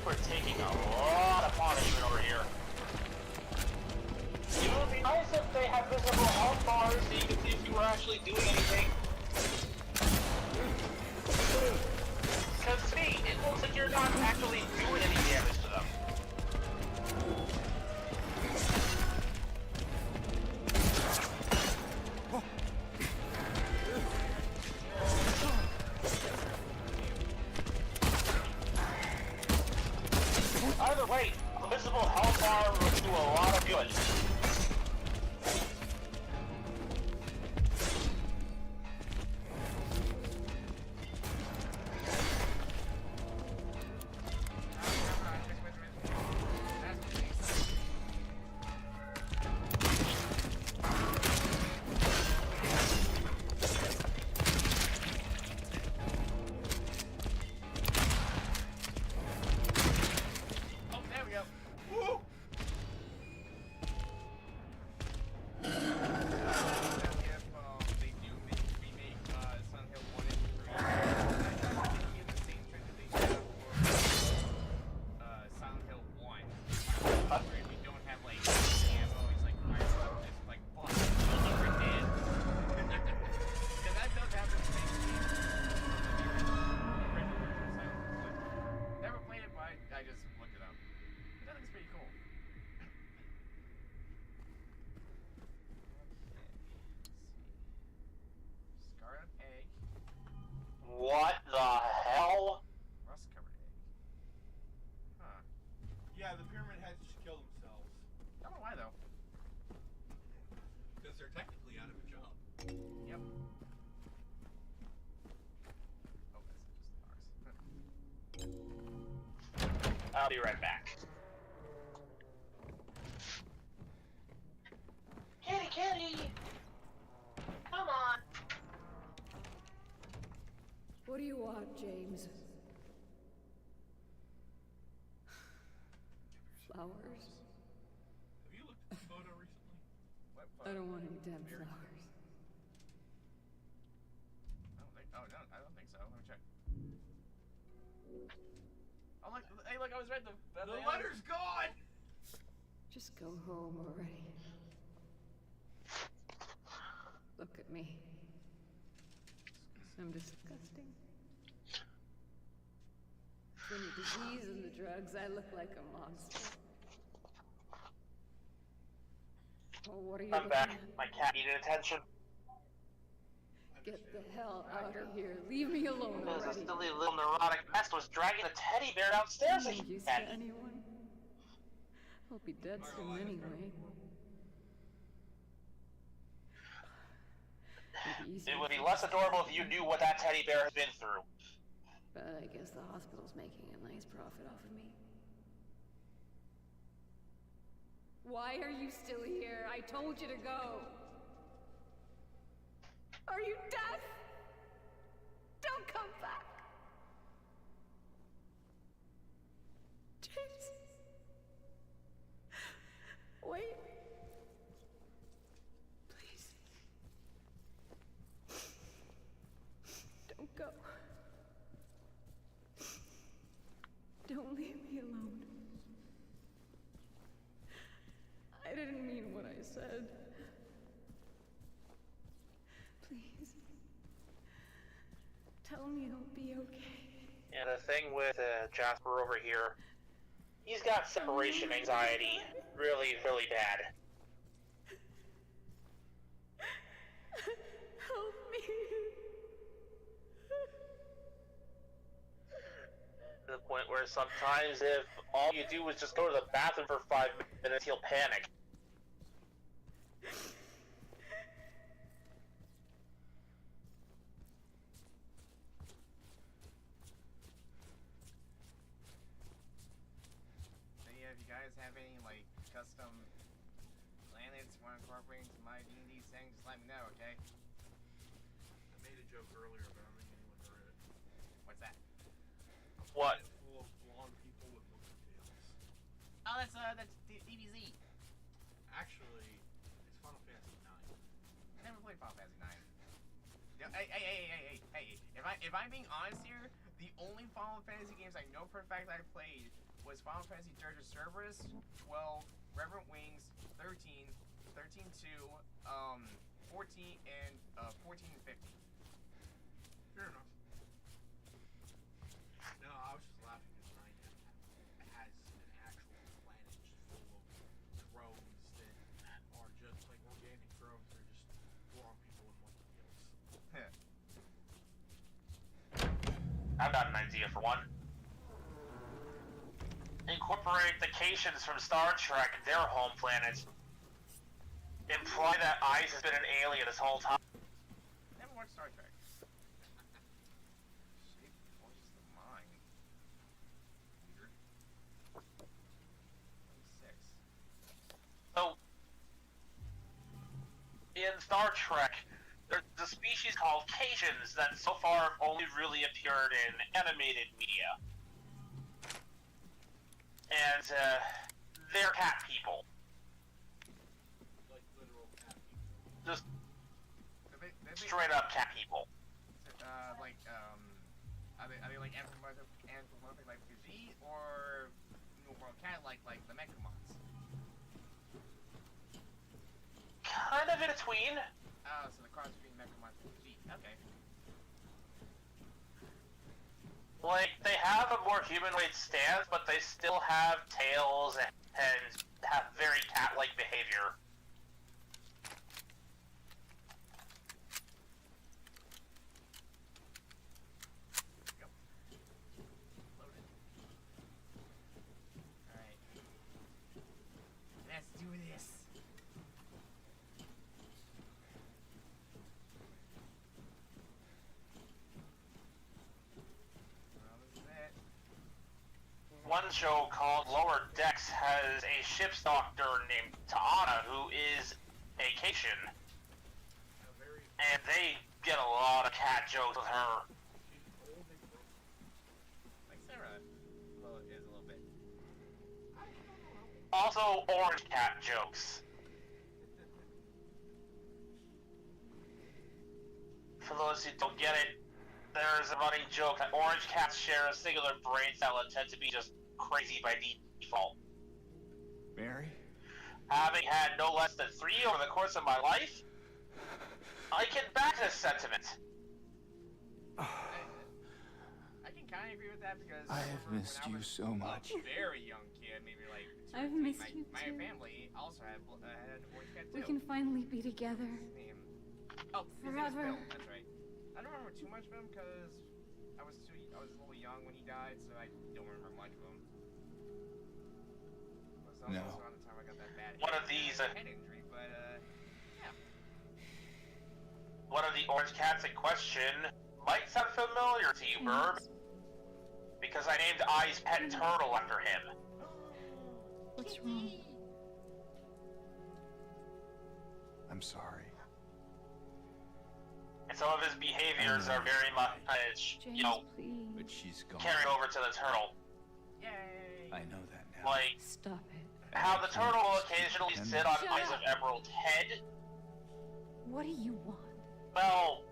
C: We're taking a lot of punishment over here. It would be nice if they had visible health bars so you could see if you were actually doing anything. Because to me, it looks like you're not actually doing any damage to them. Either way, a visible health bar would do a lot of good. What the hell?
B: Rust-covered egg. Huh.
A: Yeah, the pyramid heads just kill themselves.
B: I don't know why though.
A: Because they're technically out of a job.
B: Yep. Oh, that's just ours.
C: I'll be right back. Kitty, kitty! Come on!
I: What do you want, James? Flowers?
A: Have you looked at the photo recently?
B: What
I: I don't want any damn flowers.
B: I don't think so. Let me check. Oh, look, hey, look, I was right. The
A: letter's gone!
I: Just go home already. Look at me. I'm disgusting. Between the disease and the drugs, I look like a monster. Oh, what are you
C: I'm
I: looking
C: back.
I: at?
C: My cat needed attention.
A: I
I: Get the hell out of here. Leave me alone
C: Because
I: already.
C: this silly little neurotic mess was dragging a teddy bear downstairs
I: I'm no use to
C: again.
I: anyone. I'll be dead soon anyway.
C: It would be less adorable if you knew what that teddy bear has been through.
I: But I guess the hospital's making a nice profit off of me. Why are you still here? I told you to go. Are you deaf? Don't come back. James. Wait. Please. Don't go. Don't leave me alone. I didn't mean what I said. Please. Tell me I'll be okay.
C: And the thing with Jasper over here, he's got separation anxiety really, really bad.
I: Help me.
C: To the point where sometimes if all you do is just go to the bathroom for 5 minutes, he'll panic.
B: So yeah, if you guys have any like custom planets you want to incorporate into my D&D setting, just let me know, okay?
A: I made a joke earlier, but I don't think anyone heard it.
B: What's that?
C: What?
A: Full of blonde people with monkey tails.
B: Oh, that's DBZ.
A: Actually, it's Final Fantasy IX.
B: I never played Final Fantasy 9. Yeah, hey. If I'm being honest here, the only Final Fantasy games I know for a fact I played was Final Fantasy Dirge of Cerberus, 12, Reverent Wings, 13, 13-2, 14, and 14 and 15.
A: Fair enough. No, I was just laughing because IX has an actual planet just full of drones that are just like organic drones. They're just blonde people with monkey tails.
C: I've got an idea for one. Incorporate the Cations from Star Trek and their home planet. Imply that Ice has been an alien this whole time.
B: Never watched Star Trek. Shape forces the mind. Weird. 26.
C: So, in Star Trek, there's a species called Cations that so far have only really appeared in animated media. And, they're cat people.
A: Like literal cat people.
C: Just
B: They
C: straight up cat people.
B: Are they like anthropomorphic like Fiji, or New World Cat like the Mechamons?
C: Kind of in between.
B: Oh, so the cross between Mechamons and Fiji. Okay.
C: Like, they have a more humanoid stance, but they still have tails and have very cat-like behavior.
B: Go. Loaded. Alright. Let's do this. Well, this is it.
C: One show called Lower Decks has a ship's doctor named Taana, who is a Cation,
A: A very
C: and they get a lot of cat jokes with her.
A: she's old and broken.
B: Like Sarah is a little bit.
C: Also, orange cat jokes. For those who don't get it, there's a running joke that orange cats share a singular brain cell and tend to be just crazy by default.
F: Mary?
C: Having had no less than 3 over the course of my life, I can back this sentiment.
B: I can kind of agree with that because
F: I have
B: remember
F: missed
B: when I
F: you
B: was
F: so much.
B: A very young kid, maybe like 2 or
I: I've
B: 3,
I: missed you
B: my
I: too.
B: family also had an orange cat too.
I: We can finally be together.
B: Oh, his name is
I: Forever.
B: Bill. That's right. I don't remember too much of him because I was a little young when he died, so I don't remember much of him. That was
F: No.
B: also around the time I got that bad
C: One of these,
B: head injury, but yeah.
C: one of the orange cats in question might sound familiar to you, Burb, because I named I's pet turtle after him.
I: What's wrong?
F: I'm sorry.
C: And some of his behaviors are very much, you know,
I: Please.
F: But she's gone.
C: carried over to the turtle.
B: Yay!
F: I know that now.
C: Like,
I: Stop it.
C: how the turtle will occasionally sit on Eyes of Emerald's head.
I: What do you want?
C: Well,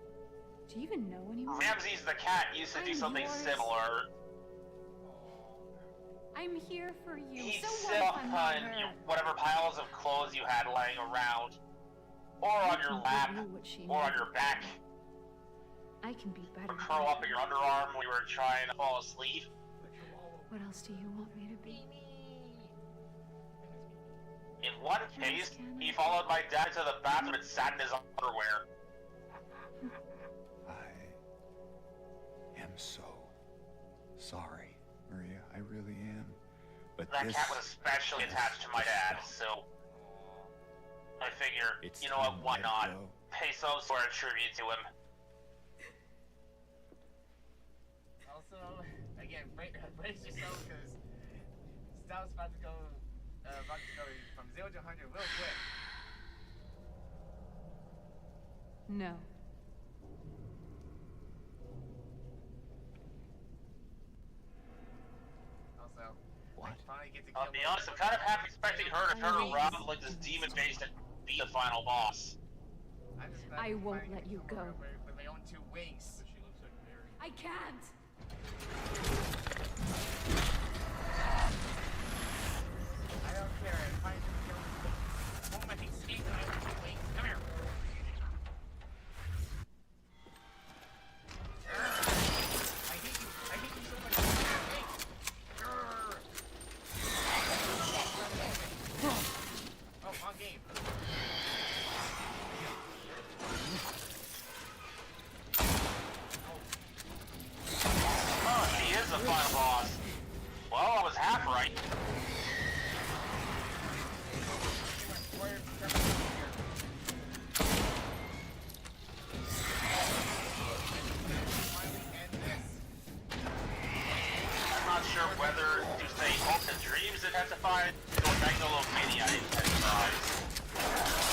I: Do you even know anyone?
C: Ramses the cat used to do
I: I'm
C: something
I: yours.
C: similar.
I: I'm here for you.
C: He'd
I: So
C: sit
I: what if I'm not
C: on
I: her?
C: whatever piles of clothes you had lying around, or
I: I
C: on your
I: can
C: lap,
I: give you what she
C: or on
I: needs.
C: your back,
I: I can be better.
C: or curl up in your underarm when you were trying to fall asleep.
I: What else do you want me to be?
C: In one case, he followed my dad to the bathroom and sat in his underwear.
F: I am so sorry, Maria. I really am. But
C: That
F: this
C: cat was especially attached to my dad, so I figure,
F: It's
C: you know what,
F: time
C: why
F: to
C: not?
F: go.
C: Pay some sort of tribute to him.
B: Also, again, brace yourself because Stout's about to go from 0 to 100 real quick.
I: No.
B: Also,
F: What?
B: I finally get to kill
C: I'll be honest, I'm kind of half expecting her to turn around like this demon based and be the final boss.
B: I'm just
I: I won't
B: finally
I: let
B: get to
I: you
B: kill
I: go.
B: her with my own 2 wings.
A: She looks like Mary.
I: I can't.
B: I don't care. I'm finally gonna kill her. Oh my escape my own 2 wings. Come here. I hate you. I hate you so much. Hey. Oh, wrong game.
C: Oh, she is the final boss. Well, I was half right. I'm not sure whether to say hopes and dreams intensified, or Magnolomania intensifies.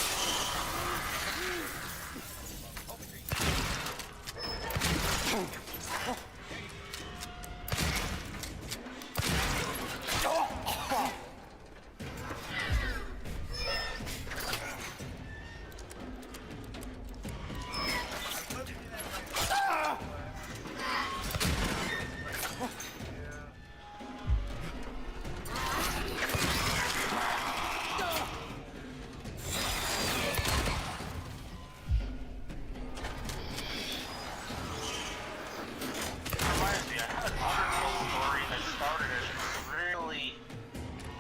C: Reminds me, I had another little story that started as really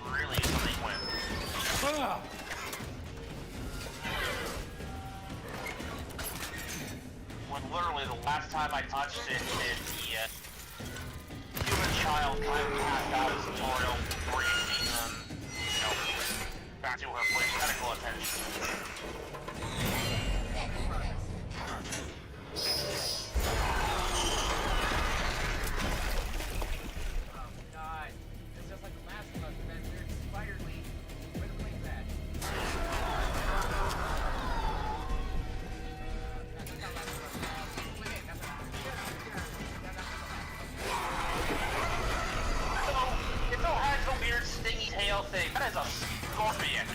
C: delinquent. When literally the last time I touched it, the human child kind of passed out of tutorial, bringing back to her place medical attention.
B: Oh god. It's just like the last of us, man. We're inspired me. Where the plane's at? That's not last of us. Wait, that's not
C: It still has the weird stingy tail thing. That is a scorpion.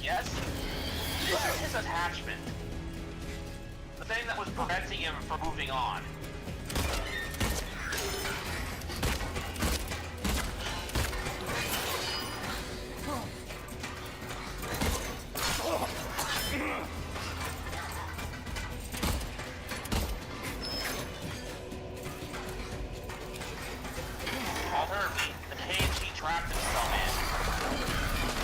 C: guess this is his attachment. The thing that was preventing him from moving on. Alternatively, the cage he trapped himself in.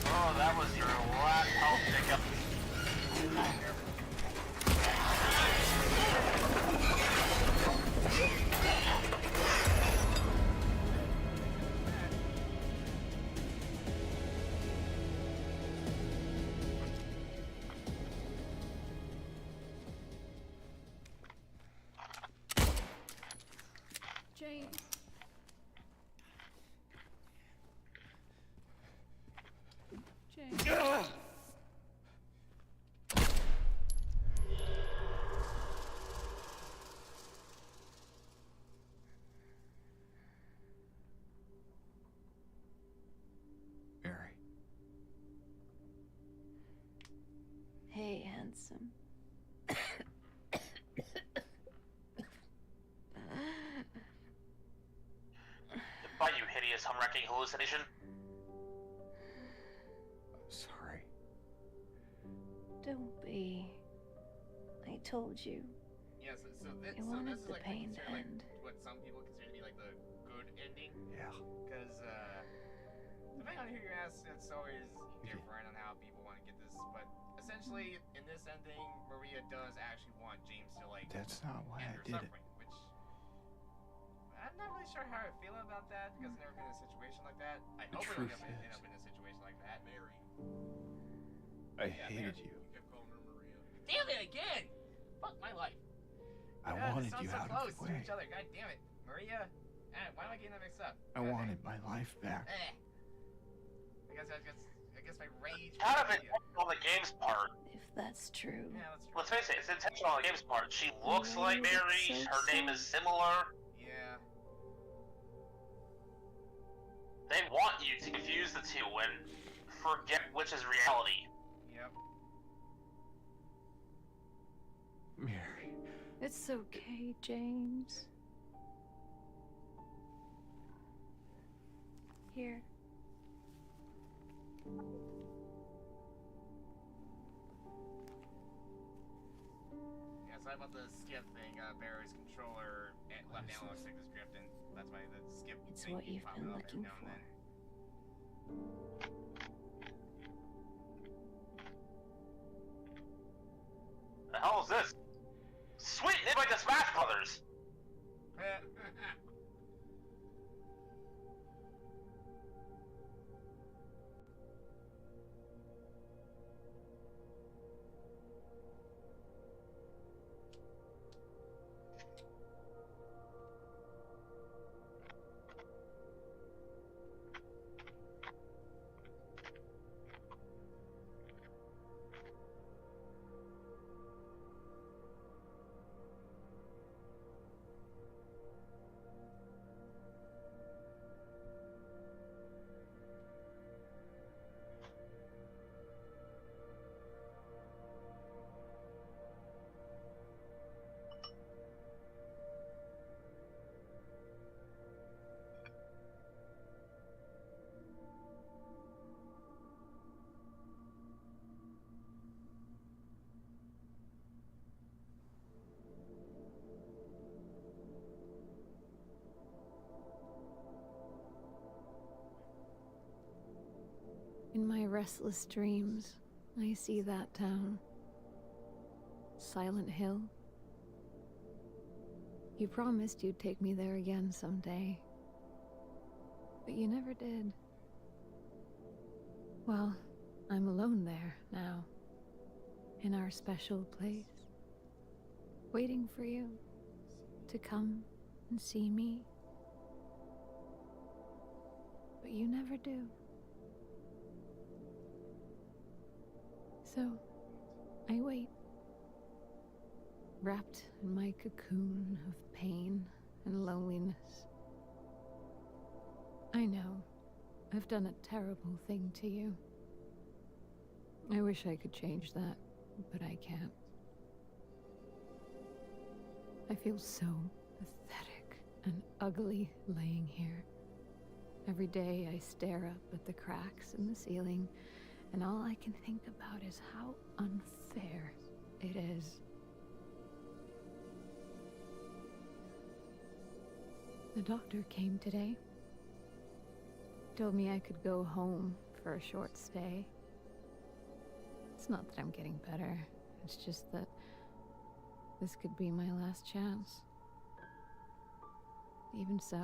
C: Oh, that was your last health pickup.
I: James. James.
F: Mary.
D: Hey, handsome.
C: By you hideous hum-wrecking hallucination.
F: I'm sorry.
D: Don't be. I told you.
B: Yeah, so this
D: I wanted
B: is
D: the
B: like
D: pain to
B: considered,
D: end.
B: like what some people consider to be like the good ending.
F: Yeah.
B: Because depending on who you ask, it's always different on how people want to get this. But essentially, in this ending, Maria does actually want James to like
F: That's not why
B: end
F: I
B: her
F: did it.
B: suffering, which I'm not really sure how I feel about that because I've never been in a situation like that. I
F: The
B: hope I don't
F: truth
B: end
F: is-
B: up in a situation like that. Mary.
F: I
B: Yeah,
F: hated
B: Mary.
F: you.
A: You kept calling her Maria.
B: Damn it again! Fuck my life.
F: I
B: God,
F: wanted
B: it sounds
F: you
B: so
F: out
B: close
F: of the
B: to
F: way.
B: each other. God damn it, Maria. Why am I getting that mixed up?
F: I
B: God,
F: wanted my life back.
B: I guess my rage.
C: Kind of
B: Maria.
C: intentional on the game's part.
D: If that's true.
B: Yeah, that's true.
C: Let's face it, it's intentional on the game's part. She looks
D: Oh,
C: like Mary,
D: it's so
C: her name
D: sad.
C: is similar.
B: Yeah.
C: They want you to confuse the two and forget which is reality.
B: Yep.
F: Mary.
D: It's okay, James. Here.
B: Yeah, sorry about the skip thing. Barry's controller and left analog stick is drifting. That's why the skip
D: It's
B: thing
D: what
B: keeps
D: you've
B: popping
D: been
B: up every
D: looking
B: now and
D: for.
B: then.
C: The hell is this? Sweet, it's like the Smash Brothers.
I: In my restless dreams, I see that town. Silent Hill. You promised you'd take me there again someday. But you never did. Well, I'm alone there now, in our special place, waiting for you to come and see me. But you never do. So, I wait, wrapped in my cocoon of pain and loneliness. I know, I've done a terrible thing to you. I wish I could change that, but I can't. I feel so pathetic and ugly laying here. Every day I stare up at the cracks in the ceiling, and all I can think about is how unfair it is. The doctor came today. Told me I could go home for a short stay. It's not that I'm getting better. It's just that this could be my last chance. Even so,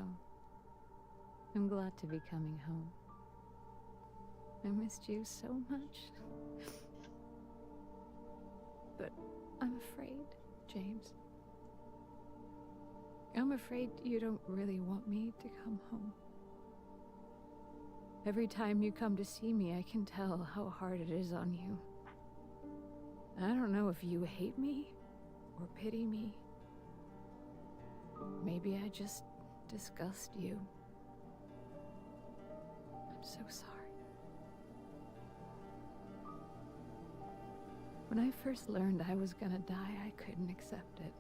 I: I'm glad to be coming home. I missed you so much. But I'm afraid, James. I'm afraid you don't really want me to come home. Every time you come to see me, I can tell how hard it is on you. I don't know if you hate me or pity me. Maybe I just disgust you. I'm so sorry. When I first learned I was gonna die, I couldn't accept it.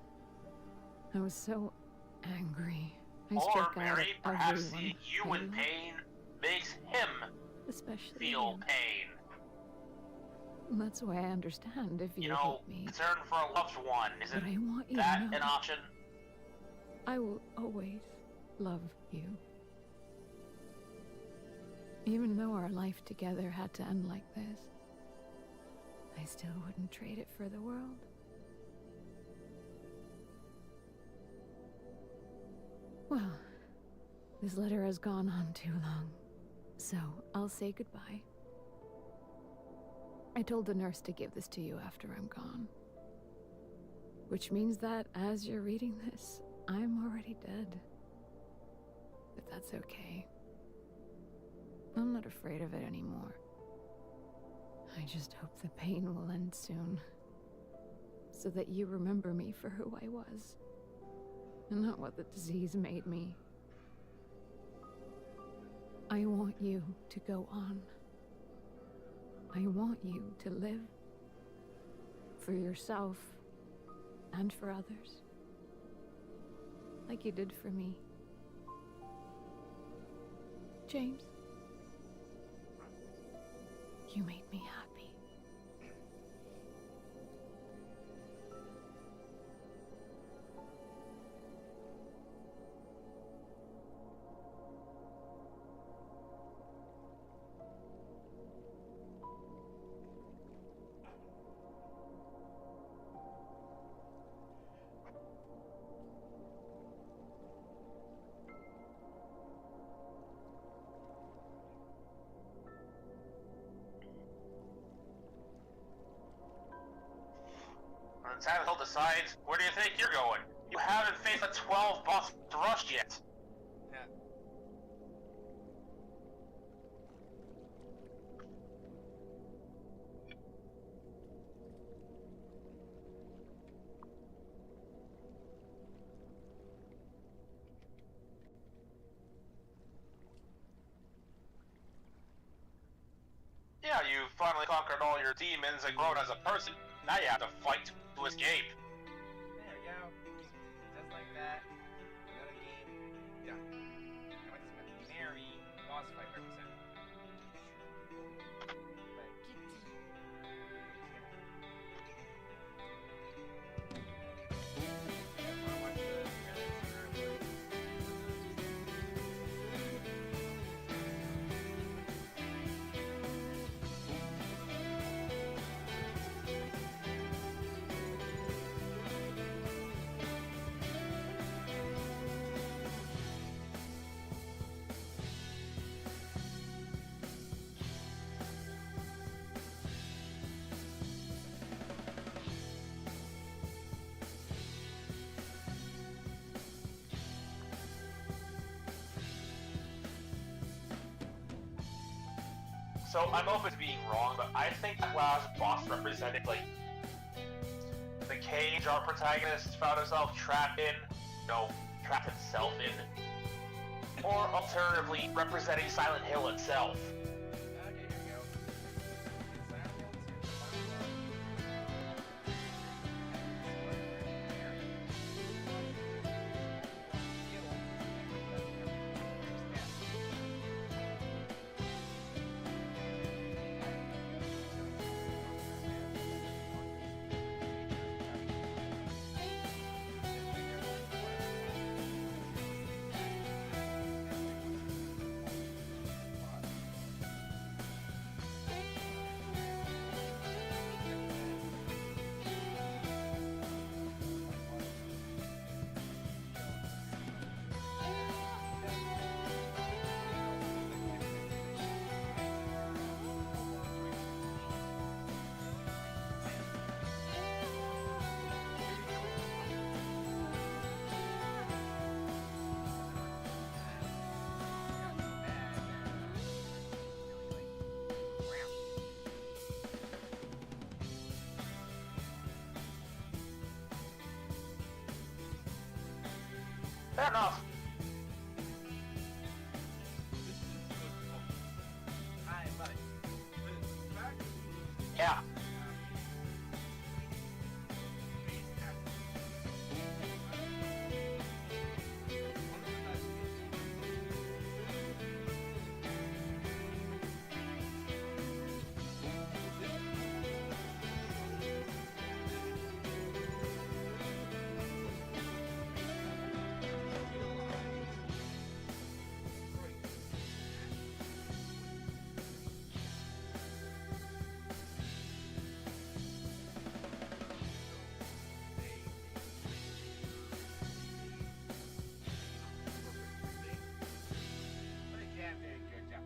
I: I was so angry. I
C: Or,
I: struck out
C: Mary,
I: at
C: perhaps
I: everyone
C: seeing you
I: I
C: in
I: loved,
C: pain makes him
I: especially
C: feel
I: you.
C: pain.
I: That's why I understand if you,
C: You know,
I: hate me.
C: concern for a loved one,
I: But
C: isn't
I: I want you
C: that
I: to know
C: an option?
I: I will always love you. Even though our life together had to end like this, I still wouldn't trade it for the world. Well, this letter has gone on too long, so I'll say goodbye. I told the nurse to give this to you after I'm gone. Which means that as you're reading this, I'm already dead. But that's okay. I'm not afraid of it anymore. I just hope the pain will end soon. So that you remember me for who I was. And not what the disease made me. I want you to go on. I want you to live. For yourself. And for others. Like you did for me. James. You made me happy.
C: When the Hill decides, where do you think you're going? You haven't faced a 12 boss rush yet.
B: Yeah.
C: Yeah, you finally conquered all your demons and grown as a person. Now you have to fight to escape.
B: There we go. Just like that. Another game done. Now I just met Mary, boss fight representative. But Kitty. Wanna watch the credits or what?
C: So I'm open to being wrong, but I think that last boss represented like the cage our protagonist found himself trapped in, trapped himself in, or alternatively representing Silent Hill itself.
B: Okay, here we go.
C: Fair enough.
B: I love it.
A: The fact that we
C: Yeah.
B: But again, very good job.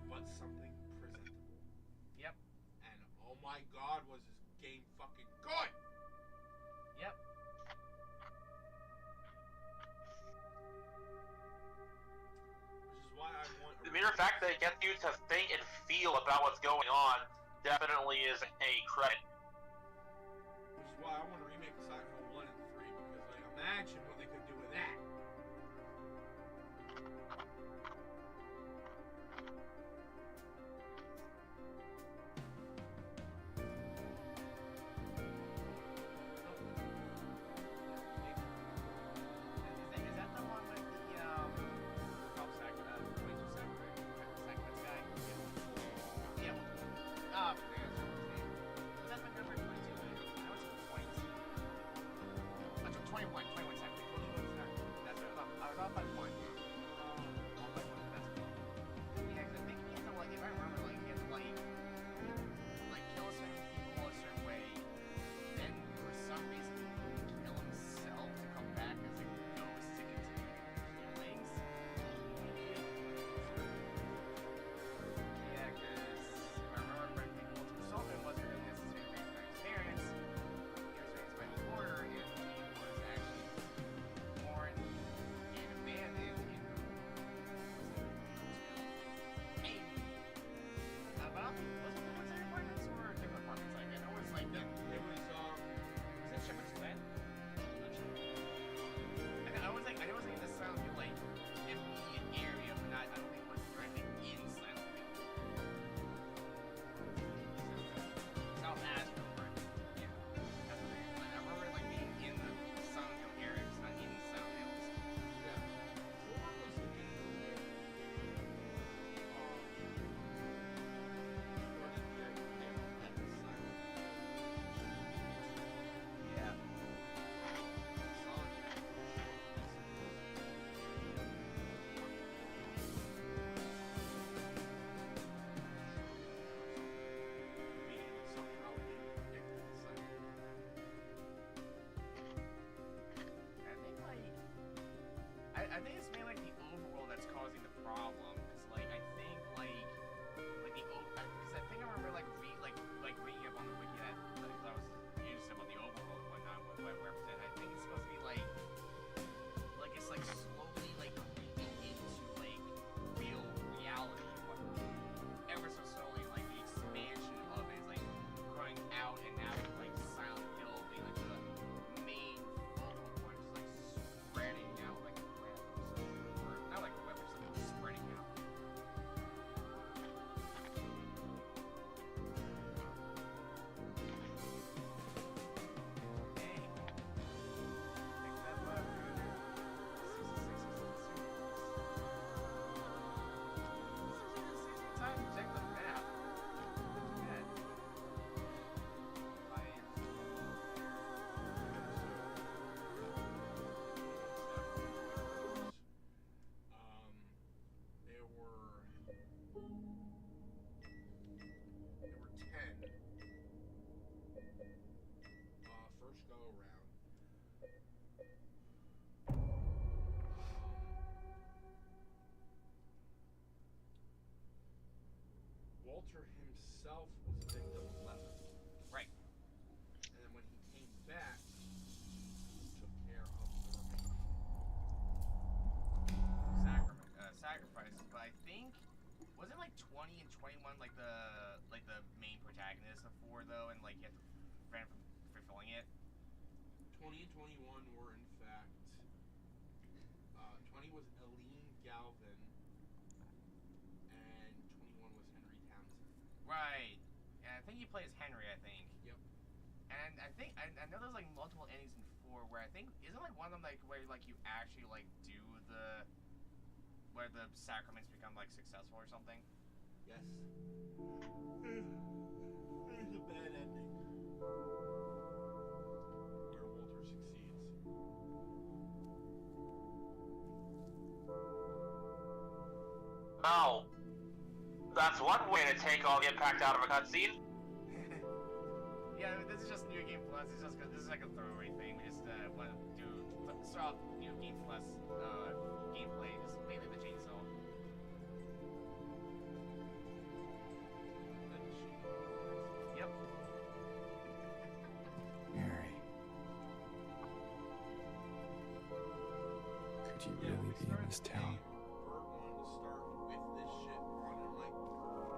A: but something presentable.
B: Yep.
A: And oh my god, was this game fucking good!
B: Yep.
A: Which is why I want
C: The mere fact that it gets you to think and feel about what's going on definitely is a credit.
A: Which is why I want to remake Silent Hill 1 and 3, because like imagine what they could do with that.
B: Is that the one with the Yeah. That's my number 22. I was 20. That's 21. 21 seconds.
A: around. Walter himself was victim 11.
B: Right.
A: And then when he came back, he took care of the remaining.
B: Sacrifices, but I think wasn't like 20 and 21 like the main protagonist of 4 though, and like you have to prevent from fulfilling it.
A: 20 and 21 were in fact 20 was Eileen Galvin and 21 was Henry Townsend.
B: Right. And I think you play as Henry, I think.
A: Yep.
B: And I think I know there's like multiple endings in 4 where I think isn't like one of them like where like you actually like do the where the sacraments become like successful or something.
A: Yes. It's a bad ending. Where Walter succeeds.
C: Now, that's one way to take all the impact out of a cutscene.
B: Yeah, I mean, this is just New Game Plus. This is like a throwaway thing. We just want to start off New Game Plus gameplay, just mainly the chainsaw. Yep.
F: Mary. Could you
A: Yeah,
F: really
A: we
F: be in
A: started
F: this
A: the
F: town?
A: game, Bert wanted to start with this shit on, and I'm like,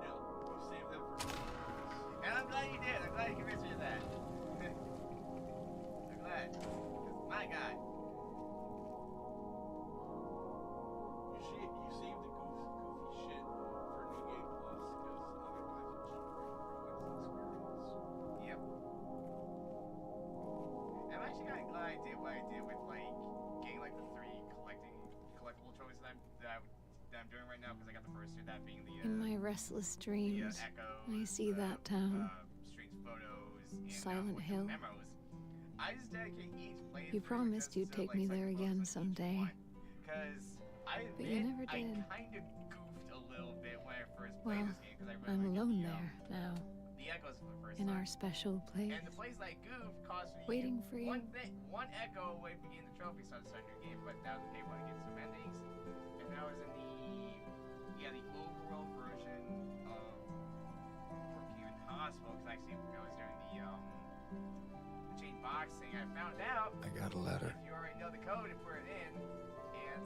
A: no, you save that for something else.
B: And I'm glad you did. I'm glad you convinced me of that. I'm glad. 'Cause my guy.
A: You save the goofy shit for New Game Plus, because otherwise it just ruins the experience.
B: Yep. I'm actually kind of glad I did what I did with like getting like the 3 collectible trophies that I'm doing right now, because I got the first 2, that being the
I: In my restless dreams,
B: Echo,
I: I see that town.
B: strange photos, and
I: Silent
B: with the
I: Hill.
B: memos. I just dedicate each playthrough.
I: You promised you'd take me there again someday.
B: Because I
I: But you never
B: I
I: did.
B: kind of goofed a little bit when I first
I: Well,
B: played this game, because I really
I: I'm
B: liked
I: alone
B: the,
I: there now,
B: the echoes for the first
I: in
B: time.
I: our special place,
B: And the place I goofed cost me
I: waiting for you.
B: one echo away from getting the trophy, so I started the game, but that was okay when I get some endings. And that was in the overworld version of Brookhaven Hospital, because actually I was doing the chain box thing. I found out
F: I got a letter.
B: if you already know the code and put it in,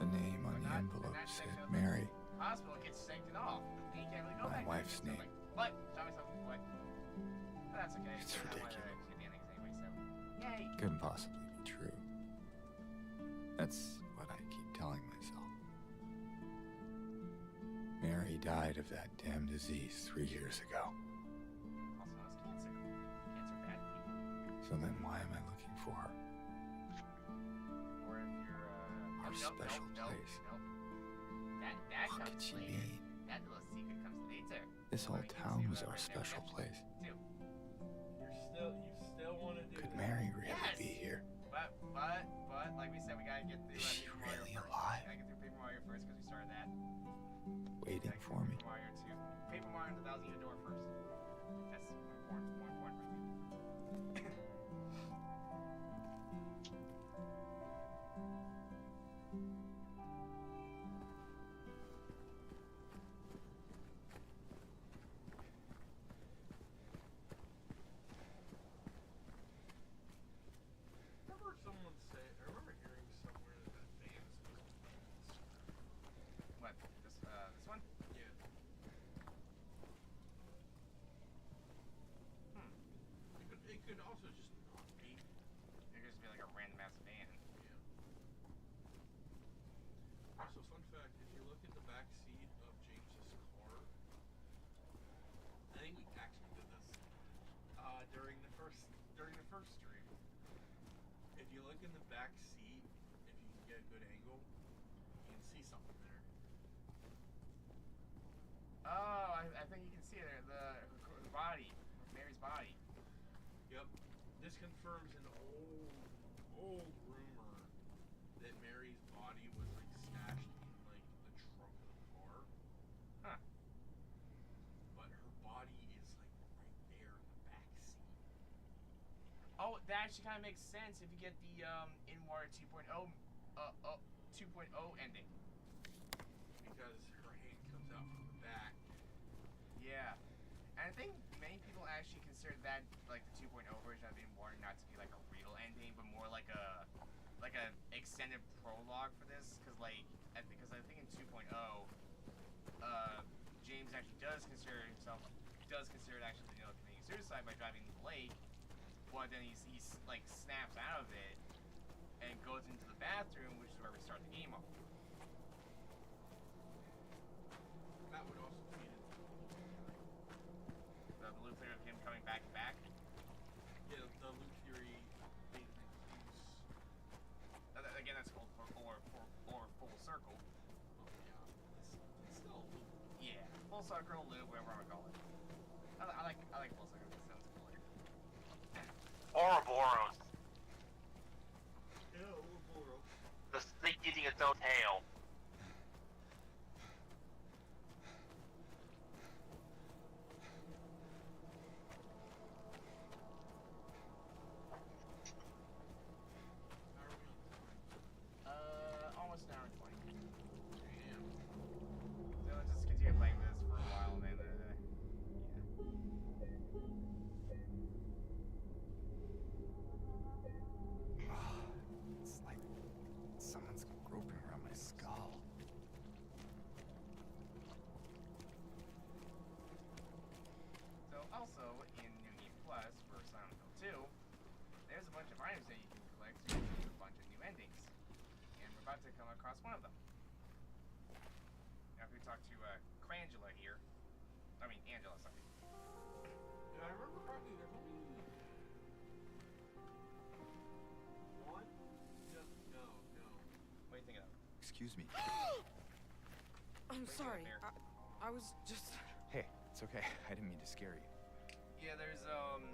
B: and
F: The name on the envelope said Mary.
B: hospital gets sanctioned off, and you can't really go
F: My
B: back.
F: wife's
B: So I'm
F: name.
B: like, what? Tell me something. What? But that's okay.
F: It's
B: I wanted to
F: ridiculous.
B: get the endings anyway, so yay.
F: Couldn't possibly be true. That's what I keep telling myself. Mary died of that damn disease 3 years ago.
B: Also known as cancer. Cancer bad people.
F: So then why am I looking for her?
B: Or if you're
F: Our special place.
B: Nope. That
F: What
B: comes
F: could she
B: later.
F: mean?
B: That little secret comes later.
F: This whole
B: Well, we can
F: town
B: see
F: was
B: what
F: our
B: right there.
F: special
B: Yep.
F: place.
B: Too.
A: You still want to do
F: Could
A: this?
F: Mary really
B: Yes!
F: be here?
B: But, like we said, we gotta get through
F: Is she
B: Paper Mario
F: really
B: first.
F: alive?
B: Gotta get through Paper Mario first, because we started that.
F: Waiting
B: Gotta get
F: for
B: through
F: me?
B: Paper Mario 2. Paper Mario and the Thousand Year Door first. That's more important for me.
A: I remember hearing somewhere that band is supposed to be in this.
B: What? This one?
A: Yeah. It could also just not be.
B: It could just be like a random ass band.
A: Yeah. Also, fun fact: if you look at the back seat of James's car, I think we actually did this during the first stream. If you look in the back seat, if you can get a good angle, you can see something there.
B: Oh, I think you can see it there. The body. Mary's body.
A: Yep. This confirms an old rumor that Mary's body was like stashed in like the trunk of the car.
B: Huh.
A: But her body is like right there in the back seat.
B: Oh, that actually kind of makes sense if you get the in water 2.0 ending.
A: Because her hand comes out from the back.
B: Yeah, and I think many people actually consider that like the 2.0 version of in water not to be like a real ending, but more like a extended prologue for this. Because I think in 2.0, James actually does consider it actually committing suicide by driving into the lake. But then he's like snaps out of it and goes into the bathroom, which is where we start the game off.
A: That would also feed into
B: The loop theory of him coming back and back.
A: the loop theory being
B: Again, that's called or full circle.
A: oh yeah, it's still a loop.
B: Yeah, full circle loop, whatever I want to call it. I like full circle. That sounds cooler.
C: Ouroboros.
A: Yeah, Ouroboros.
C: The snake eating its own tail.
A: How are we on time?
B: Almost an hour and 20.
A: Damn.
B: So let's just continue playing this for a while, and then yeah.
F: It's like someone's groping around my skull.
B: So also in New Game Plus for Silent Hill 2, there's a bunch of items that you can collect to get a bunch of new endings, and we're about to come across one of them. Now, if we talk to Crangela here, Angela, sorry.
A: Yeah, I remember correctly. There's only one. No.
B: What do you think of?
F: Excuse me.
H: I'm
B: Wait,
H: sorry.
B: Bear.
H: I was just.
F: Hey, it's okay. I didn't mean to scare you.
B: Yeah, there's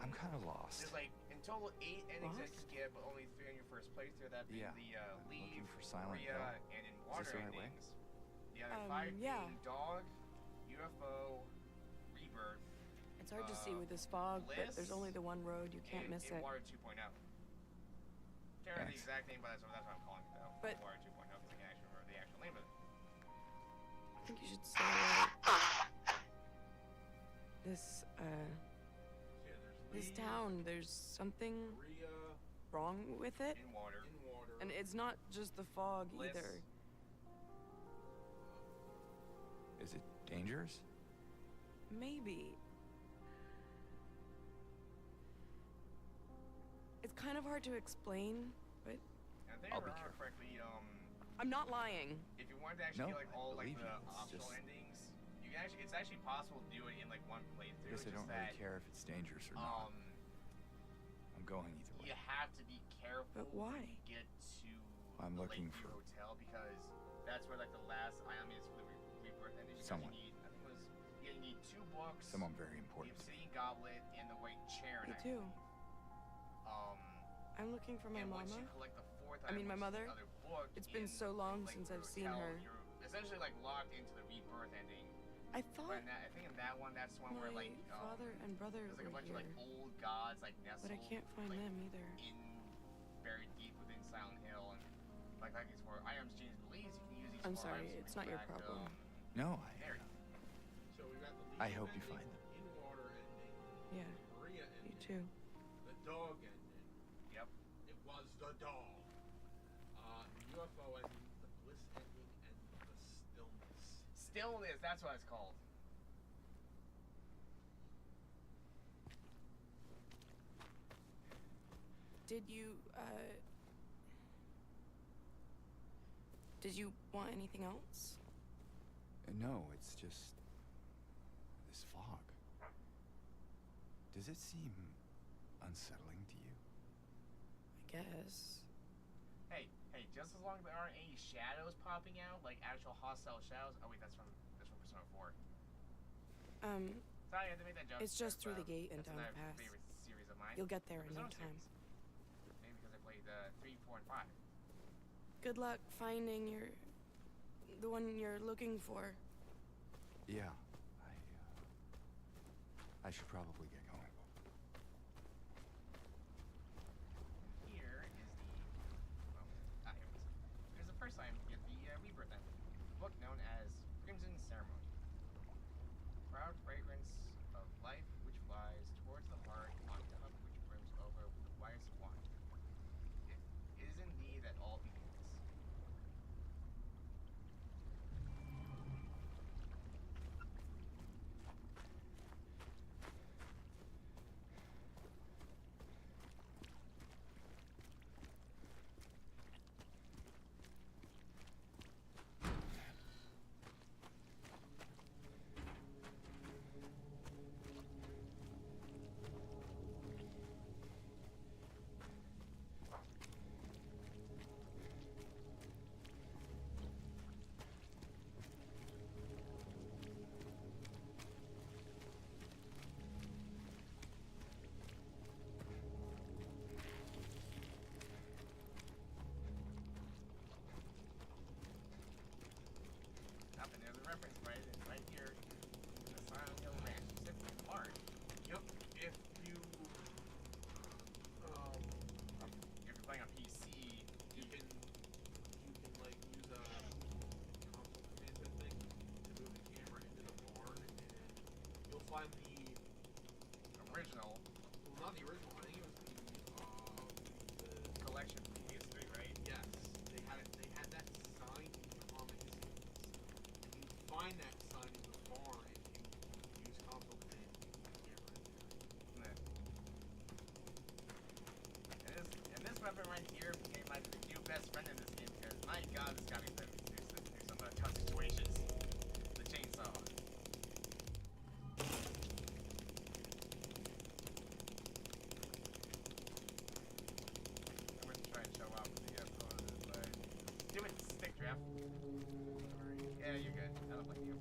F: I'm kind of lost.
B: there's like in total 8 endings that you
H: Lost?
B: get, but only 3 on your first playthrough. That being
F: Yeah,
B: the
F: I'm
B: Leave,
F: looking for Silent
B: Maria,
F: Hill.
B: and in
F: Is
B: water
F: this the right way?
B: endings. The other 5
H: yeah.
B: being Dog, UFO, Rebirth.
H: It's hard to see with this fog, but there's
B: Bliss,
H: only the one road. You can't
B: and
H: miss
B: in
H: it.
B: Water 2.0. Can't remember the
F: Thanks.
B: exact name, but that's what I'm calling it though.
H: But-
B: Water 2.0 because I can actually remember the actual name of it.
H: I think you should stay away. This,
A: Yeah, there's
H: this
A: Lee,
H: town, there's something
A: Maria,
H: wrong with it.
B: In water.
A: in water.
H: And it's not just the fog
B: Bliss.
H: either.
F: Is it dangerous?
H: Maybe. It's kind of hard to explain, but
B: And I think
F: I'll
B: I
F: be
B: remember
F: careful.
B: correctly,
H: I'm not lying.
B: if you wanted to actually
F: No,
B: get like
F: I
B: all like
F: believe
B: the
F: you. It's
B: optional
F: just-
B: endings, you can it's actually possible to do it in like one
F: I
B: playthrough.
F: guess I
B: just
F: don't
B: that
F: really care if it's dangerous or not. I'm going either way.
B: you have to be careful
H: But why?
B: when you get to
F: I'm
B: the
F: looking
B: Lakeview
F: for-
B: Hotel because that's where like the last item is for the rebirth ending.
F: Someone.
B: You need, I think it was you need 2 books,
F: Someone very
B: the
F: important.
B: obsidian goblet, and the white chair.
H: Me
B: and
H: too.
B: Um,
H: I'm looking for my
B: and once
H: mama.
B: you collect the 4th
H: I mean,
B: item,
H: my
B: which is
H: mother.
B: the other book
H: It's been
B: in
H: so long
B: Lakeview
H: since I've seen
B: Hotel,
H: her.
B: You're essentially like locked into the rebirth ending.
H: I thought
B: But I think in that one, that's the one where
H: my
B: like
H: father and brother
B: there's like a
H: were
B: bunch
H: here,
B: of like old gods like nestled,
H: but I can't find
B: like,
H: them either.
B: in buried deep within Silent Hill, and like it's for items James believes you can use these.
H: I'm
B: for
H: sorry,
B: items to
H: it's
B: bring
H: not your
B: back,
H: problem.
F: No,
B: There.
A: So we got the
F: I
A: Leave
F: hope you
A: ending,
F: find them.
A: in water ending,
H: Yeah,
A: Maria
H: you
A: ending,
H: too.
A: the dog ending.
B: Yep.
A: It was the dog. UFO ending, the bliss ending, and the stillness.
B: Stillness. That's what it's called.
H: Did you want anything else?
F: No, it's just this fog. Does it seem unsettling to you?
H: I guess.
B: Hey, just as long as there aren't any shadows popping out, like actual hostile shadows. Oh wait, that's from Persona 4. Sorry, I had to make that joke.
H: It's just through the gate and
B: that's
H: down the
B: another
H: path.
B: favorite series of mine.
H: You'll get there in no
B: Persona
H: time.
B: series. Maybe because I played 3, 4, and 5.
H: Good luck finding the one you're looking for.
F: Yeah, I should probably get going.
A: not the original. I think it was the
B: Collection from PS3, right?
A: yes. They had it. They had that sign in comics. And you find that sign in the bar if you use console command to use the camera.
B: Yeah. And this weapon right here became my new best friend in this game because my god, this got me through some tough situations. The chainsaw. I'm gonna try and show off the poses, but do it stick draft. Yeah, you're good. I don't like you.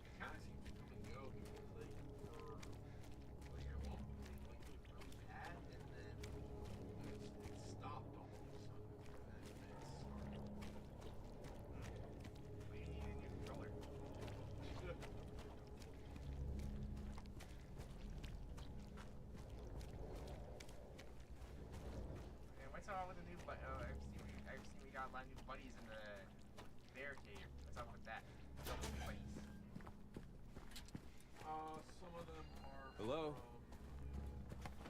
A: It kind of seems to come and go because like at one point it was really bad and then it stopped all of a sudden and then it started.
B: What do you need in your controller? And what's up with the new I've seen we got a lot of new buddies in the bear cave. What's up with that? What's up with the buddies?
A: Some of them are
F: Hello?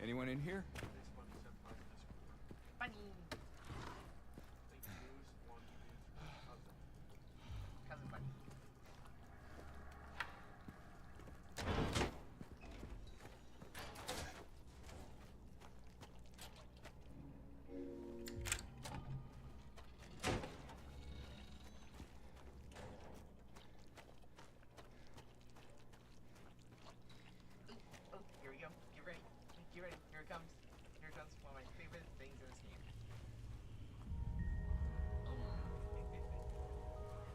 F: Anyone in here?
A: from this one Senpai's Discord.
B: Bunny!
A: I think Moose, one is from Cousin.
B: Cousin buddy. Oh, here we go. Get ready. Get ready. Here it comes. Here comes one of my favorite things in this game.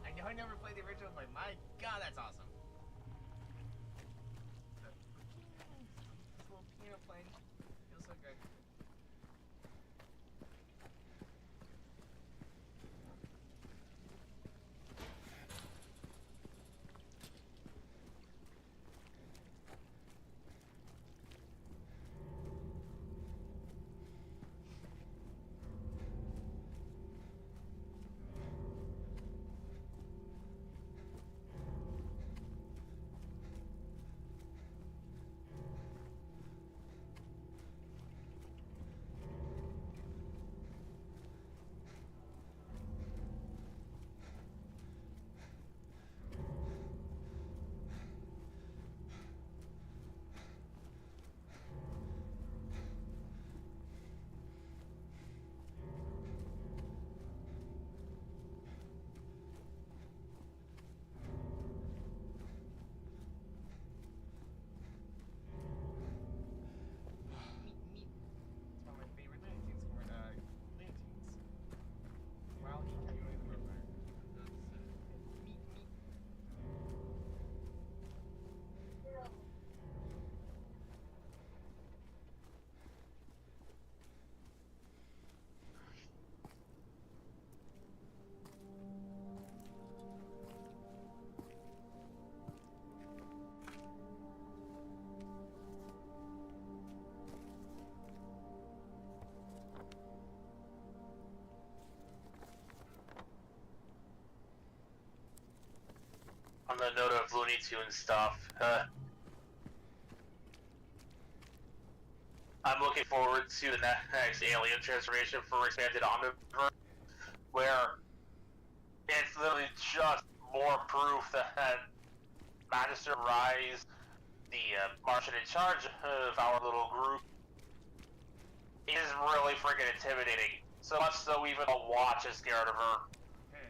B: I know I never played the original, but my god, that's awesome. This little piano playing feels so good. It's one of my favorite Looney Tunes. Looney Tunes. Wow, he can really remember. Meet.
C: On the note of Looney Tunes stuff, I'm looking forward to the next Alien transformation for Expanded Omniverse, where it's literally just more proof that Magister Rise, the Martian in charge of our little group, is really freaking intimidating. So much so even a watch is scared of her.
B: Nice.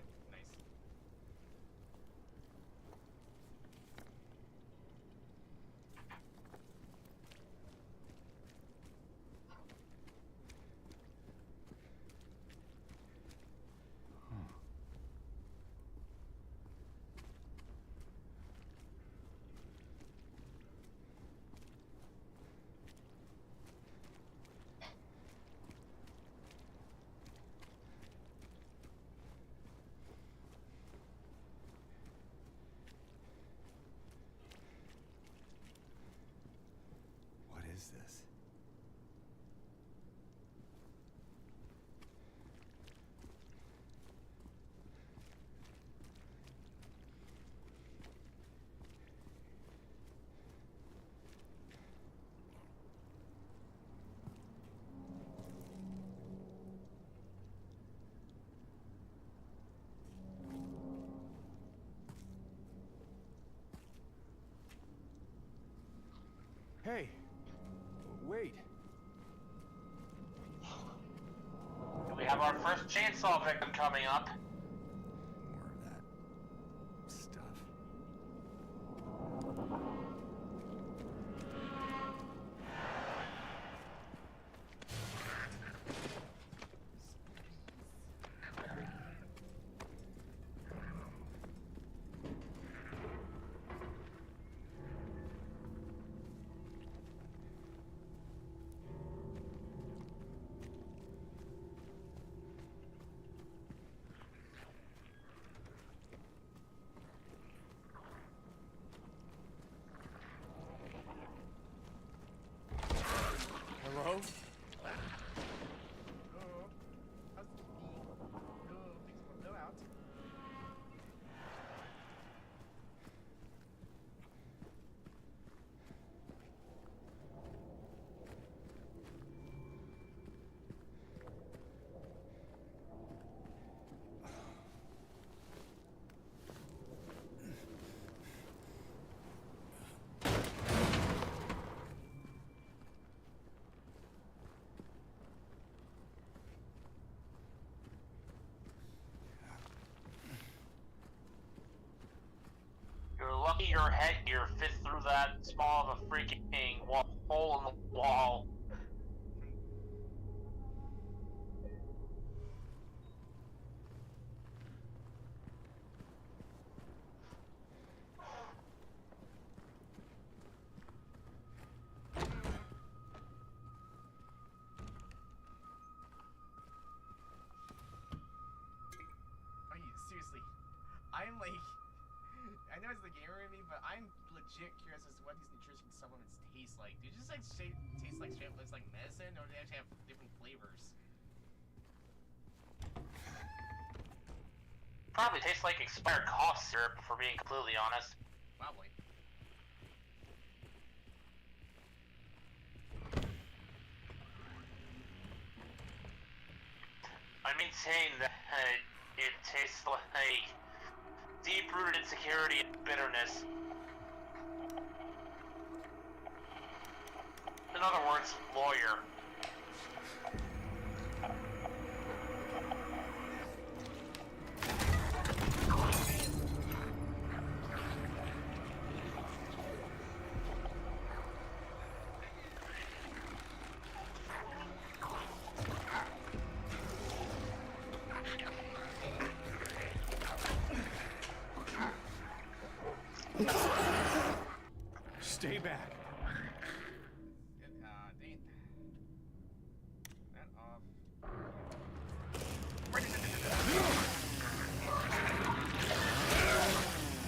F: Hey, wait.
C: We have our first chainsaw victim coming up.
F: More of that stuff. Hello?
C: You're lucky your headgear fit through that small of a freaking hole in the wall.
B: Are you seriously? I'm like, I know it's the gamer in me, but I'm legit curious as to what these nutrition supplements taste like. Do they just like taste like straight up looks like medicine, or do they actually have different flavors?
C: Probably tastes like expired cough syrup, for being completely honest.
B: Probably.
C: I maintain that it tastes like deep-rooted insecurity and bitterness. In other words, lawyer.
F: Stay back.
B: Dang it. That off.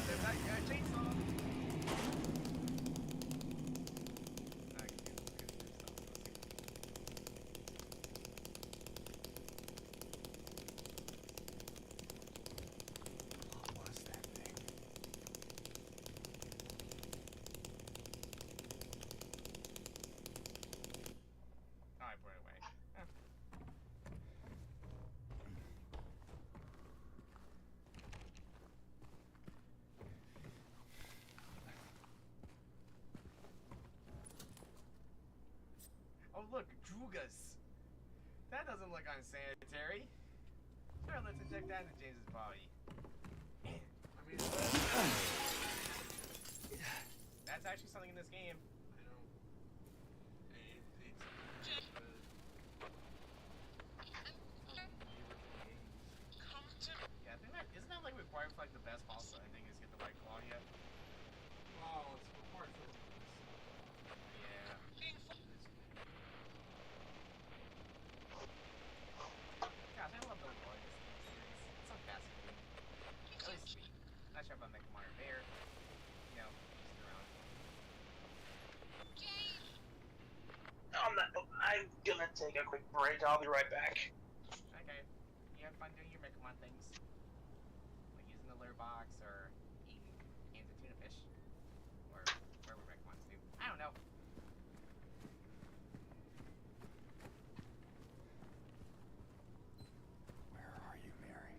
B: There's that chainsaw. I can do
F: What was that thing?
B: Oh, I put it away. Huh. Oh look, Drugas. That doesn't look unsanitary. Sure, let's inject that into James's body. I mean, that's actually something in this game.
A: I know.
B: Yeah, I think that isn't that like required for like the best possible ending is get the right claw yet?
A: Well, it's required for this.
B: Yeah. Gosh, I love the lore in this series. It's so fascinating. At least to me. Not sure about Mega Mario Bear. You know, just around.
C: I'm gonna take a quick break. I'll be right back.
B: Okay. You have fun doing your Mechamon things. Like using the litter box or eating cans of tuna fish. Or whatever Mechamons do. I don't know.
F: Where are you, Mary?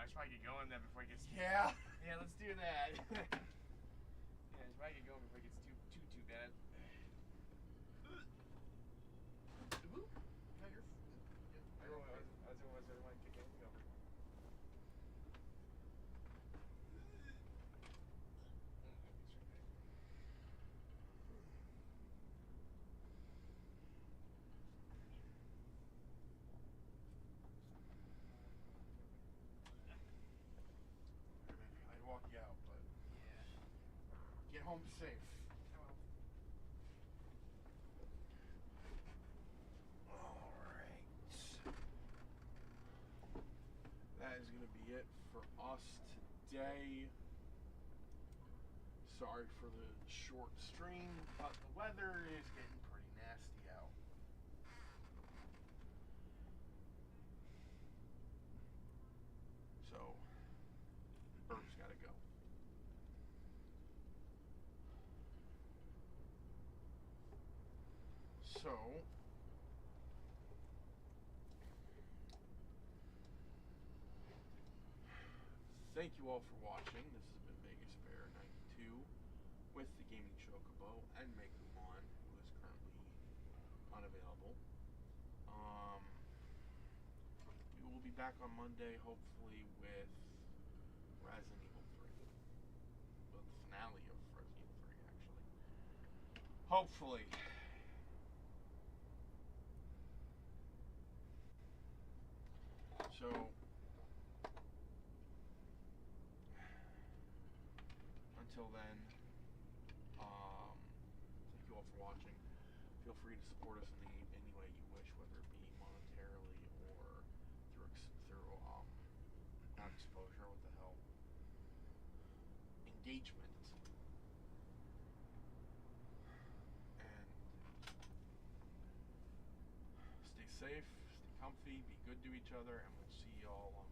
B: I should probably get going then before it gets.
J: Yeah.
B: Yeah, let's do that. Yeah, I should probably get going before it gets too bad. Whoop. No, you're. I don't know. I was want to kick anything over.
J: I'd walk you out, but
B: Yeah.
J: get home safe. Alright. That is going to be it for us today. Sorry for the short stream, but the weather is getting pretty nasty out. So, Bird's got to go. So, thank you all for watching. This has been Vegas Bear 92 with the Gaming Chocobo and Mekumon, who is currently unavailable. We will be back on Monday, hopefully, with Resident Evil 3. Well, the finale of Resident Evil 3, actually. Hopefully. So, until then, thank you all for watching. Feel free to support us in any way you wish, whether it be monetarily or through not exposure, what the hell, engagement. And stay safe, stay comfy, be good to each other, and we'll see y'all on